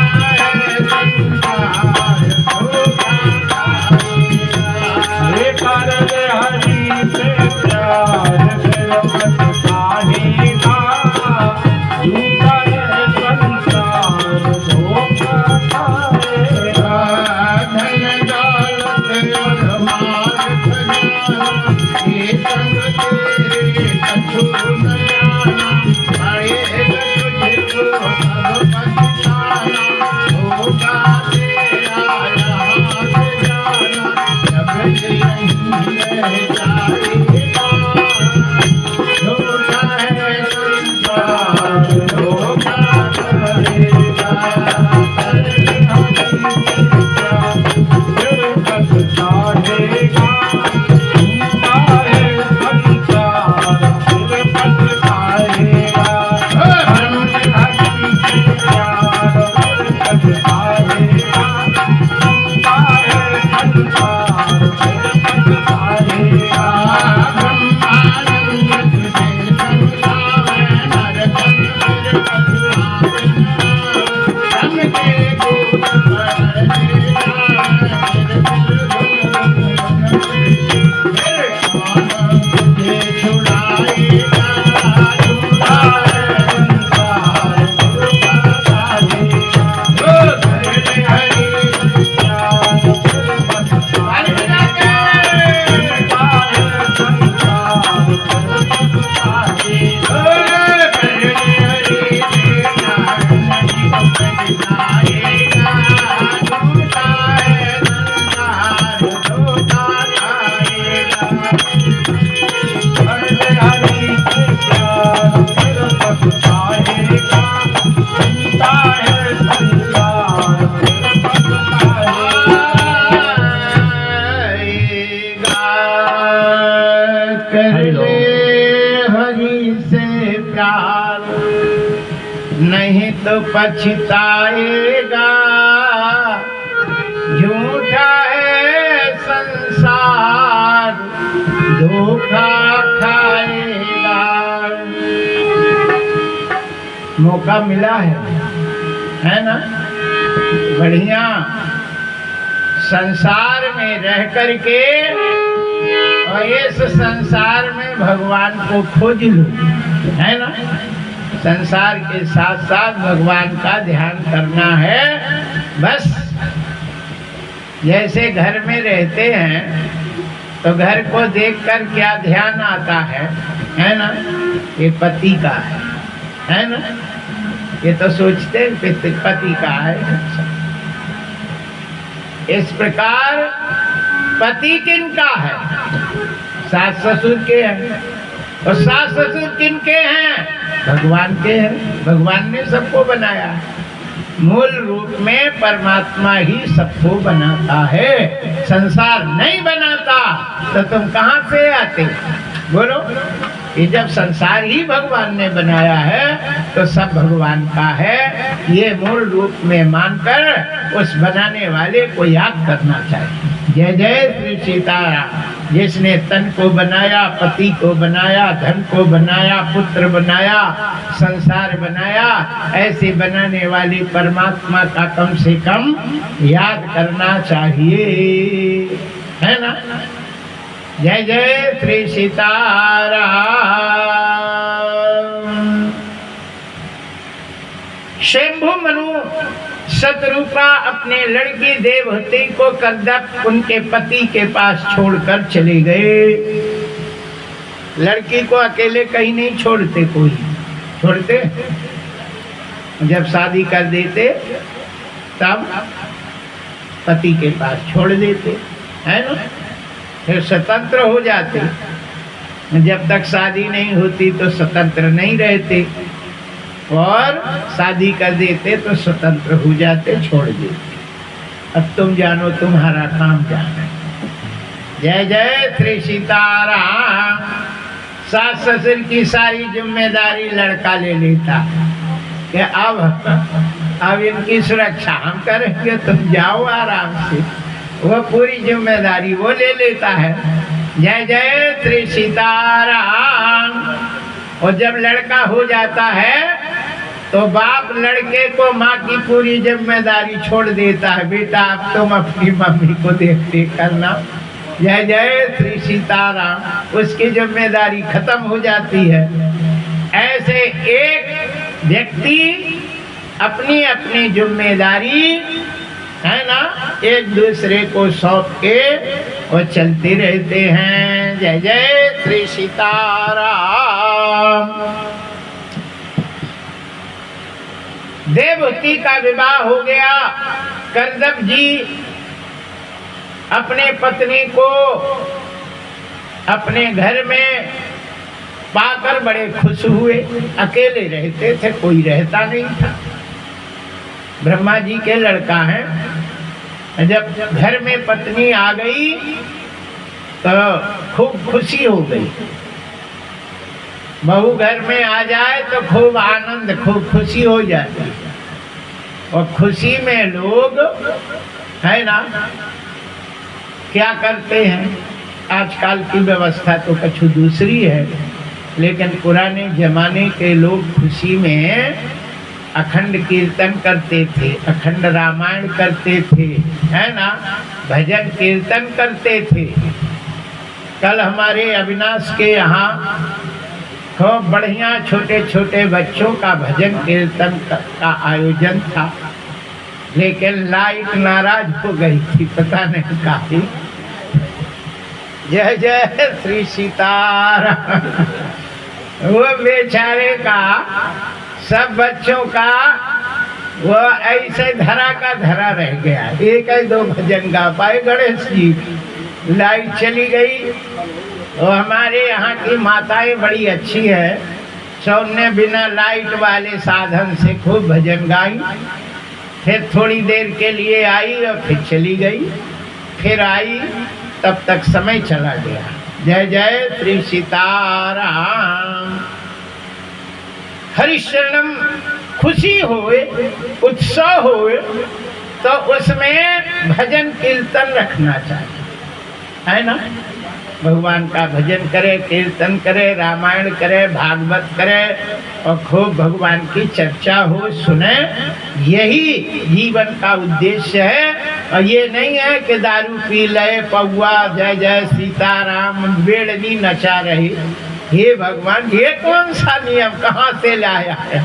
धोखा खाएगा। हे हरे हरि से प्यार पछताएगा, झूठा है संसार धोखा खाएगा। धन दौलत और माल खजाना, ये संग तेरे कछु न जाना, पड़ेगा तुझको सब पछताना, होगा तेरा यहाँ से जाना, जब से यहीं रह जाएगा, झूठा है संसार धोखा करेगा। कर ले हरि से प्यार, नहीं तो पछताएगा, झूठा है संसार धोखा खाएगा। मौका मिला है ना, बढ़िया संसार में रह करके और इस संसार में भगवान को खोज लो, है ना। संसार के साथ साथ भगवान का ध्यान करना है। बस जैसे घर में रहते हैं तो घर को देखकर क्या ध्यान आता है ना, ये पति का है ना। ये तो सोचते हैं पति का है। इस प्रकार पति किनका है? सास ससुर के हैं। और सास ससुर किनके हैं? भगवान के हैं। भगवान ने सबको बनाया है। मूल रूप में परमात्मा ही सबको बनाता है, संसार नहीं बनाता तो तुम कहाँ से आते? बोलो। ये जब संसार ही भगवान ने बनाया है तो सब भगवान का है। ये मूल रूप में मानकर उस बनाने वाले को याद करना चाहिए। जय जय श्री सीताराम। जिसने तन को बनाया, पति को बनाया, धन को बनाया, पुत्र बनाया, संसार बनाया, ऐसे बनाने वाली परमात्मा का कम से कम याद करना चाहिए, है ना। जय जय श्री सीताराम। शंभु मनु शतरूपा अपने लड़की देवहूति को कदप उनके पति के पास छोड़कर चले गए। लड़की को अकेले कहीं नहीं छोड़ते, कोई छोड़ते। जब शादी कर देते तब पति के पास छोड़ देते, है ना। फिर स्वतंत्र हो जाते। जब तक शादी नहीं होती तो स्वतंत्र नहीं रहते, और शादी कर देते तो स्वतंत्र हो जाते, छोड़ देते। अब तुम जानो, तुम्हारा काम जाना। जय जय श्री सीताराम। सास ससुर की सारी जिम्मेदारी लड़का ले लेता कि अब इनकी सुरक्षा हम करेंगे, तुम जाओ आराम से। वो पूरी जिम्मेदारी वो ले लेता है। जय जय श्री सीताराम। और जब लड़का हो जाता है तो बाप लड़के को माँ की पूरी जिम्मेदारी छोड़ देता है। बेटा अब तुम अपनी मम्मी को देख करना। जय जय श्री सीताराम। उसकी जिम्मेदारी खत्म हो जाती है। ऐसे एक व्यक्ति अपनी अपनी जिम्मेदारी है ना एक दूसरे को सौंप के और चलते रहते हैं। जय जय श्री सीताराम। देवहूति का विवाह हो गया। करदम जी अपने पत्नी को अपने घर में पाकर बड़े खुश हुए। अकेले रहते थे, कोई रहता नहीं था। ब्रह्मा जी के लड़का है। जब घर में पत्नी आ गई तो खूब खुशी हो गई। बहू घर में आ जाए तो खूब आनंद, खूब खुशी हो जाती। और खुशी में लोग है ना क्या करते हैं। आजकल की व्यवस्था तो कुछ दूसरी है, लेकिन पुराने जमाने के लोग खुशी में अखंड कीर्तन करते थे, अखंड रामायण करते थे, है ना, भजन कीर्तन करते थे। कल हमारे अविनाश के यहाँ खूब बढ़िया छोटे छोटे बच्चों का भजन कीर्तन का आयोजन था, लेकिन लाइट नाराज हो गई थी, पता नहीं काहे। जय जय श्री सीताराम। वो बेचारे का सब बच्चों का वो ऐसे धरा का धरा रह गया। एक है दो भजन गा पाए गणेश जी। लाइट चली गई। और हमारे यहाँ की माताएं बड़ी अच्छी है, सब ने बिना लाइट वाले साधन से खूब भजन गाई। फिर थोड़ी देर के लिए आई और फिर चली गई, फिर आई, तब तक समय चला गया। जय जय श्री सीताराम। हरिशरणम खुशी होए, उत्सव होए तो उसमें भजन कीर्तन रखना चाहिए, है ना। भगवान का भजन करे, कीर्तन करे, रामायण करे, भागवत करे और खूब भगवान की चर्चा हो, सुने। यही जीवन का उद्देश्य है। और ये नहीं है कि दारू पी ले, पौआ जय जय सीताराम बेड़नी नचा रही। हे भगवान, ये कौन सा नियम कहाँ से लाया है।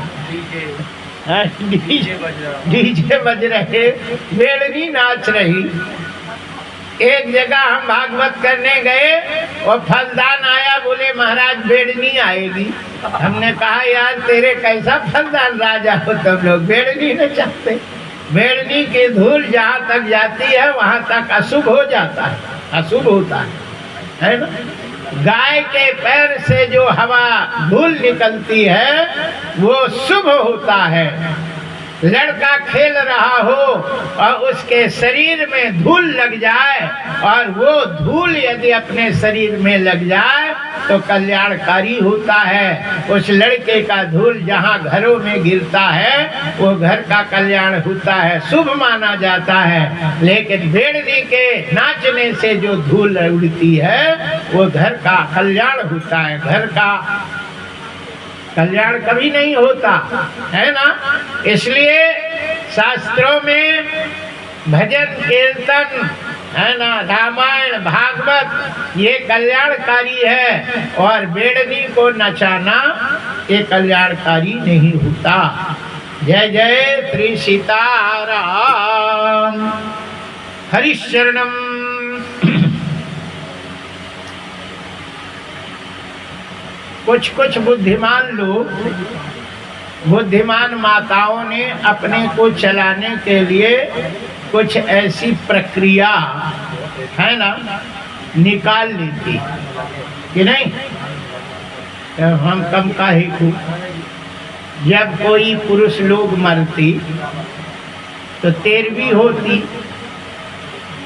डीजे बज रहे, बेड़नी नाच रही। एक जगह हम भागवत करने गए और फलदान आया, बोले महाराज बेड़नी आएगी। हमने कहा यार तेरे कैसा फलदान राजा हो, तुम लोग बेड़नी न चाहते। बेड़नी की धूल जहाँ तक जाती है वहाँ तक अशुभ हो जाता है, अशुभ होता है ना। गाय के पैर से जो हवा धूल निकलती है वो शुभ होता है। लड़का खेल रहा हो और उसके शरीर में धूल लग जाए और वो धूल यदि अपने शरीर में लग जाए तो कल्याणकारी होता है। उस लड़के का धूल जहाँ घरों में गिरता है वो घर का कल्याण होता है, शुभ माना जाता है। लेकिन बेड़नी के नाचने से जो धूल उड़ती है वो घर का कल्याण होता है, घर का कल्याण कभी नहीं होता, है ना। इसलिए शास्त्रों में भजन कीर्तन, है ना, रामायण भागवत ये कल्याणकारी है, और बेड़नी को नचाना ये कल्याणकारी नहीं होता। जय जय श्री सीताराम। हरिशरणम। कुछ कुछ बुद्धिमान लोग, बुद्धिमान माताओं ने अपने को चलाने के लिए कुछ ऐसी प्रक्रिया, है ना, निकाल ली थी कि नहीं। हम कम काहे को। जब कोई पुरुष लोग मरती तो 13वीं होती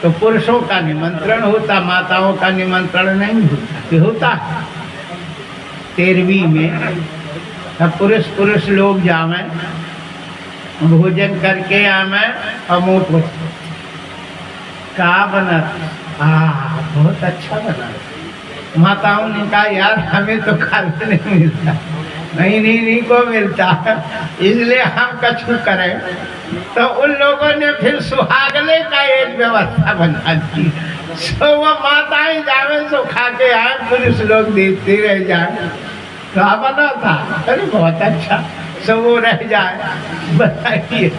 तो पुरुषों का निमंत्रण होता, माताओं का निमंत्रण नहीं होता कि होता। 13वीं में अब पुरुष लोग जावे, भोजन करके आवे और मुँह पूछते का बना, बहुत अच्छा बना। माताओं ने कहा यार हमें तो खाने नहीं मिलता। नहीं को मिलता, इसलिए हम कछु करें। तो उन लोगों ने फिर सुहागले का एक व्यवस्था बना दी। सो वो माताएं जावे सो खा के आए, पुरुष लोग देखते रह जाए। क्या बना था? अरे बहुत अच्छा। सो वो रह जाए। बताइए,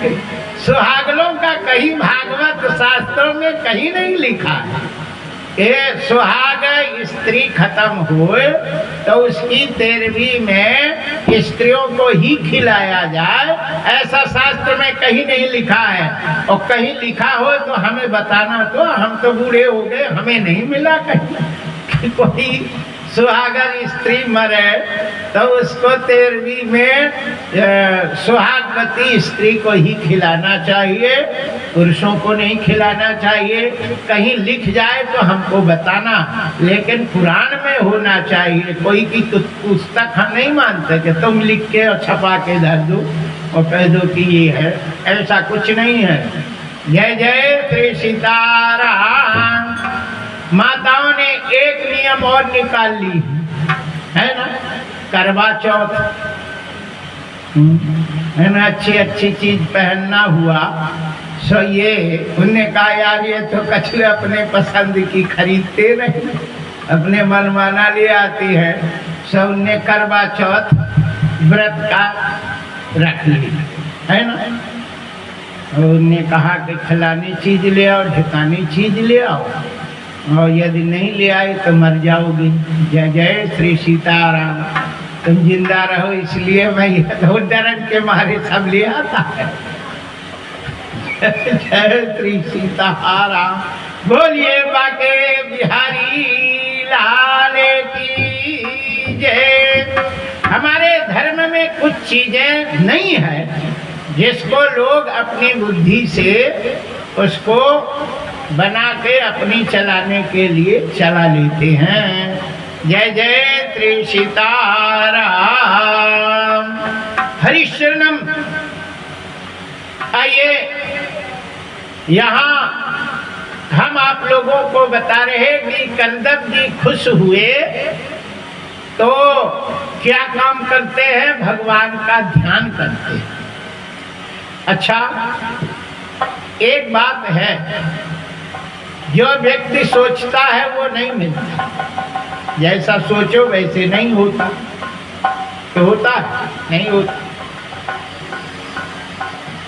सुहागलों का कहीं भागवत शास्त्रों में कहीं नहीं लिखा है कि सुहाग स्त्री खत्म हुए तो उसकी 13वीं में स्त्रियों को ही खिलाया जाए, ऐसा शास्त्र में कहीं नहीं लिखा है। और कहीं लिखा हो तो हमें बताना, तो हम तो बूढ़े हो गए, हमें नहीं मिला कहीं कि कोई सुहागर स्त्री मरे तो उसको 13वीं में सुहागवती स्त्री को ही खिलाना चाहिए, पुरुषों को नहीं खिलाना चाहिए। कहीं लिख जाए तो हमको बताना, लेकिन पुराण में होना चाहिए। कोई की पुस्तक हम नहीं मानते कि तुम लिख के और छपा के धर दो और कह दो कि ये है, ऐसा कुछ नहीं है। जय जय श्री सीताराम। माताओं ने एक नियम और निकाल ली है ना, करवा चौथ है ना, अच्छी चीज पहनना हुआ। सो ये उनने कहा यार ये तो कछु अपने पसंद की खरीदते नहीं, अपने मनमाना ले आती है। सो उनने करवा चौथ व्रत का रख ली है ना। और उनने कहा कि खिलानी चीज ले आओ, ढिकानी चीज ले आओ, और यदि नहीं ले आए तो मर जाओगी। जय जय श्री सीताराम। तुम जिंदा रहो इसलिए मैं ये तो डरन के मारे सब ले आता है। जय श्री सीताराम। बोलिए बाके बिहारी लाल की जय। हमारे धर्म में कुछ चीजें नहीं है जिसको लोग अपनी बुद्धि से उसको बना के अपनी चलाने के लिए चला लेते हैं। जय जय श्री सीताराम। हरिशरणम। आइए यहाँ हम आप लोगों को बता रहे कि कंदप जी खुश हुए तो क्या काम करते हैं, भगवान का ध्यान करते हैं। अच्छा, एक बात है, जो व्यक्ति सोचता है वो नहीं मिलता। जैसा सोचो वैसे नहीं होता। तो होता है? नहीं होता।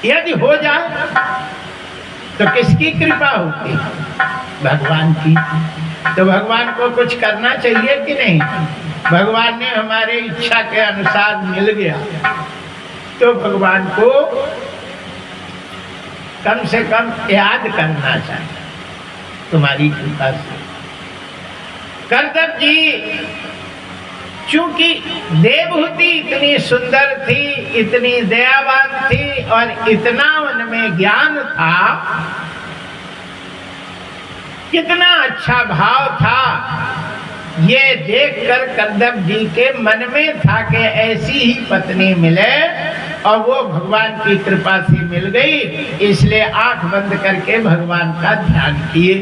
यदि हो जाए तो किसकी कृपा होती? भगवान की। तो भगवान को कुछ करना चाहिए कि नहीं? भगवान ने हमारे इच्छा के अनुसार मिल गया तो भगवान को कम से कम याद करना चाहिए तुम्हारी कृपा से। करदम जी चूंकि देवहूति इतनी सुंदर थी, इतनी दयावान थी और इतना उनमें ज्ञान था, कितना अच्छा भाव था, ये देखकर करदम जी के मन में था कि ऐसी ही पत्नी मिले, और वो भगवान की कृपा से मिल गई। इसलिए आंख बंद करके भगवान का ध्यान किए,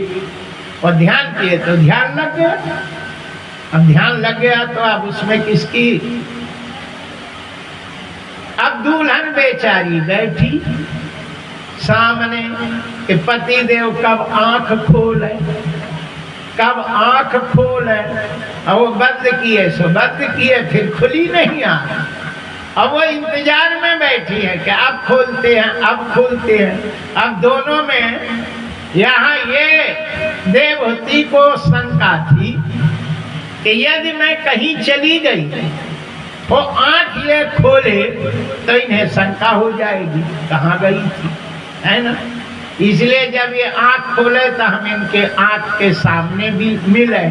और ध्यान किए तो ध्यान लग गया। अब ध्यान लग गया तो अब उसमें किसकी? अब दुल्हन बेचारी बैठी सामने कि पति देव कब आंख खोले, कब आंख खोले। और वो बंद किए सो बंद किए, फिर खुली नहीं आंख। अब वो इंतजार में बैठी है कि अब खोलते हैं, अब खोलते हैं। अब दोनों में यहाँ ये देवहूति को शंका थी कि यदि मैं कहीं चली गई वो आंख ये खोले तो इन्हें शंका हो जाएगी कहाँ गई थी, है ना। इसलिए जब ये आंख खोले तो हम इनके आंख के सामने भी मिले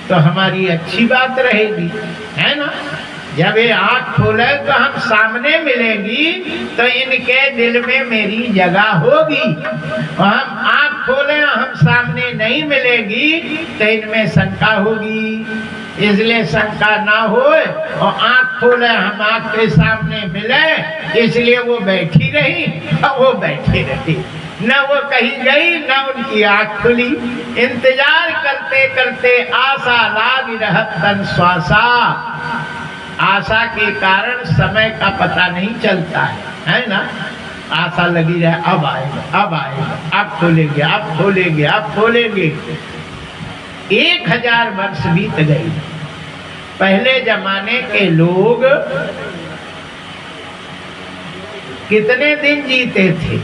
तो हमारी अच्छी बात रहेगी, है ना। जब ये आंख खोले तो हम सामने मिलेंगी तो इनके दिल में मेरी जगह होगी, और हम आंख खोले हम सामने नहीं मिलेगी तो इनमें शंका होगी। इसलिए शंका ना हो, और आंख खोले हम आंख के सामने मिले, इसलिए वो बैठी रही और वो बैठी रही, न वो कहीं गई न उनकी आंख खुली। इंतजार करते करते आशा लाग रहत तन श्वासा। आशा के कारण समय का पता नहीं चलता है ना। आशा लगी रहे, अब आएगा अब आएगा, अब खोलेंगे अब खोलेंगे अब खोलेंगे। 1000 वर्ष बीत गए। पहले जमाने के लोग कितने दिन जीते थे?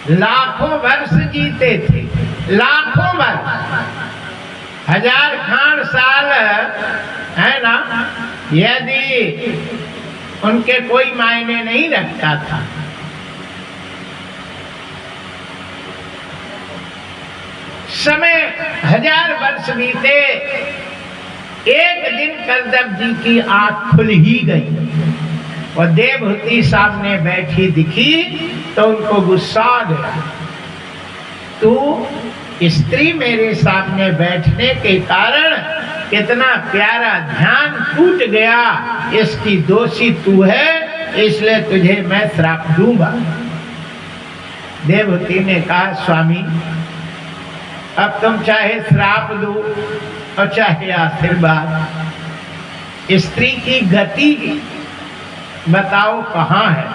लाखों वर्ष जीते थे, लाखों वर्ष, 1000 खान साल है ना। यदि उनके कोई मायने नहीं रखता था। समय 1000 वर्ष बीते, एक दिन करदम जी की आंख खुल ही गई और देवहूति सामने बैठी दिखी तो उनको गुस्सा आ गया। तू स्त्री मेरे सामने बैठने के कारण कितना प्यारा ध्यान टूट गया, इसकी दोषी तू है, इसलिए तुझे मैं श्राप दूंगा। देवहूति ने कहा, स्वामी अब तुम चाहे श्राप दो और चाहे आशीर्वाद, स्त्री की गति बताओ कहाँ है।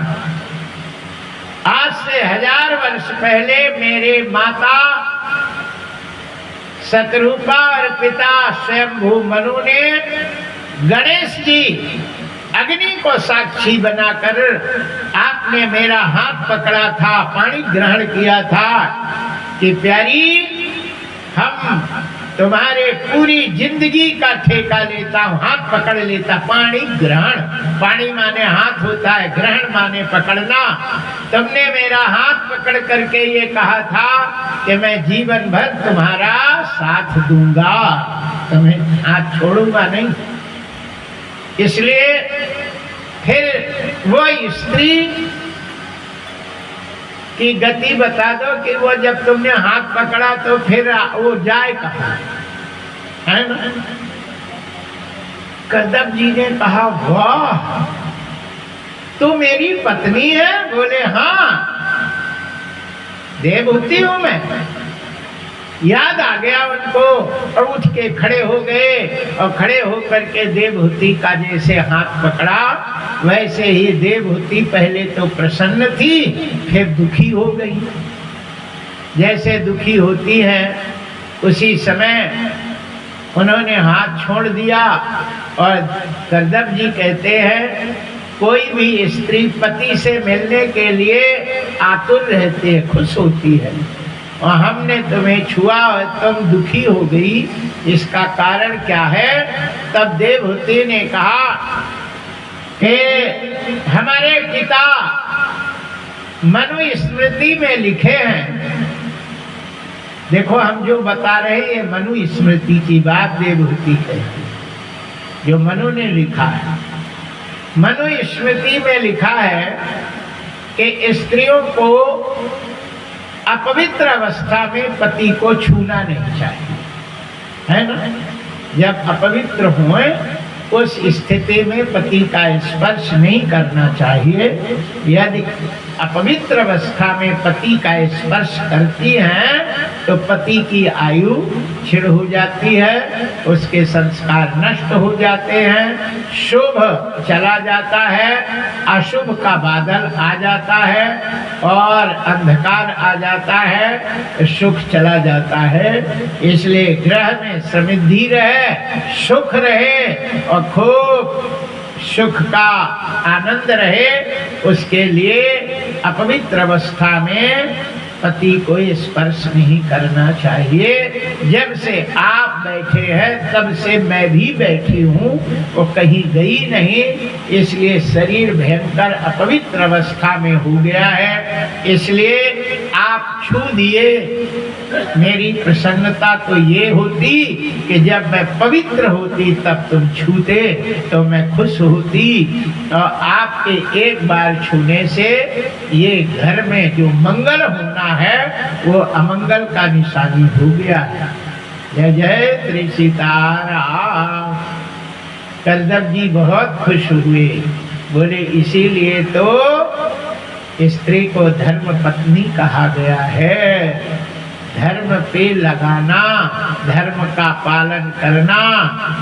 आज से 1000 वर्ष पहले मेरे माता शतरूपा और पिता स्वयंभू मनु ने गणेश जी अग्नि को साक्षी बनाकर आपने मेरा हाथ पकड़ा था, पानी ग्रहण किया था कि प्यारी हम तुम्हारे पूरी जिंदगी का ठेका लेता हूँ, हाथ पकड़ लेता। पानी ग्रहण, पानी माने हाथ होता है, ग्रहण माने पकड़ना। तुमने मेरा हाथ पकड़ करके ये कहा था कि मैं जीवन भर तुम्हारा साथ दूंगा, तुम्हें हाथ छोड़ूंगा नहीं। इसलिए फिर वो स्त्री की गति बता दो कि वो जब तुमने हाथ पकड़ा तो फिर वो जाए कहाँ, है ना। करदम जी ने कहा, वाह तू मेरी पत्नी है? बोले हाँ, देवहूति हूं मैं। याद आ गया उनको और उठ के खड़े हो गए, और खड़े होकर के देवहूति का जैसे हाथ पकड़ा वैसे ही देवहूति पहले तो प्रसन्न थी, फिर दुखी हो गई। जैसे दुखी होती है उसी समय उन्होंने हाथ छोड़ दिया। और करदम जी कहते हैं, कोई भी स्त्री पति से मिलने के लिए आतुर रहती है, खुश होती है, और हमने तुम्हें छुआ और तुम दुखी हो गई, इसका कारण क्या है? तब देवहूति ने कहा कि हमारे पिता मनु स्मृति में लिखे हैं। देखो हम जो बता रहे हैं ये मनु स्मृति की बात देवहूति कहती, जो मनु ने लिखा है। मनु स्मृति में लिखा है कि स्त्रियों को अपवित्र अवस्था में पति को छूना नहीं चाहिए, है ना। जब अपवित्र हुए उस स्थिति में पति का स्पर्श नहीं करना चाहिए। यदि अपवित्र अवस्था में पति का स्पर्श करती हैं तो पति की आयु क्षीण हो जाती है, उसके संस्कार नष्ट हो जाते हैं, शुभ चला जाता है, अशुभ का बादल आ जाता है और अंधकार आ जाता है, सुख चला जाता है। इसलिए गृह में समृद्धि रहे, सुख रहे और खूब सुख का आनंद रहे, उसके लिए अपवित्र अवस्था में पति को स्पर्श नहीं करना चाहिए। जब से आप बैठे हैं तब से मैं भी बैठी हूँ, वो कहीं गई नहीं, इसलिए शरीर भयंकर अपवित्र अवस्था में हो गया है। इसलिए आप छू दिए। मेरी प्रसन्नता तो ये होती कि जब मैं पवित्र होती तब तुम छूते तो मैं खुश होती। और आपके एक बार छूने से ये घर में जो मंगल होना है वो अमंगल का निशानी हो गया। जय जय श्री सीताराम। करदम जी बहुत खुश हुए, बोले इसीलिए तो स्त्री को धर्म पत्नी कहा गया है। धर्म पे लगाना, धर्म का पालन करना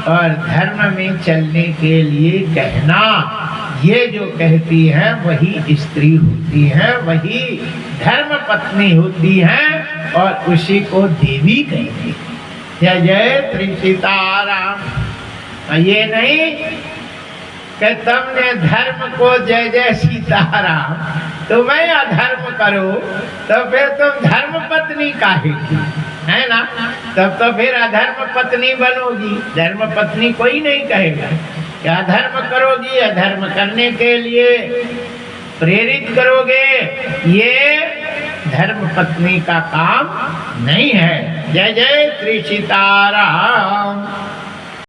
और धर्म में चलने के लिए कहना, ये जो कहती है वही स्त्री होती है, वही धर्म पत्नी होती है और उसी को देवी कहती है। जय जय श्री सीताराम। ये नहीं कि तुमने धर्म को जय जय सीताराम तुम्हें अधर्म करो तो फिर तुम धर्म पत्नी काहे की, है ना? तब तो फिर अधर्म पत्नी बनोगी। धर्म पत्नी कोई नहीं कहेगा कि अधर्म करोगी, अधर्म करने के लिए प्रेरित करोगे, ये धर्म पत्नी का काम नहीं है। जय जय श्री सीताराम।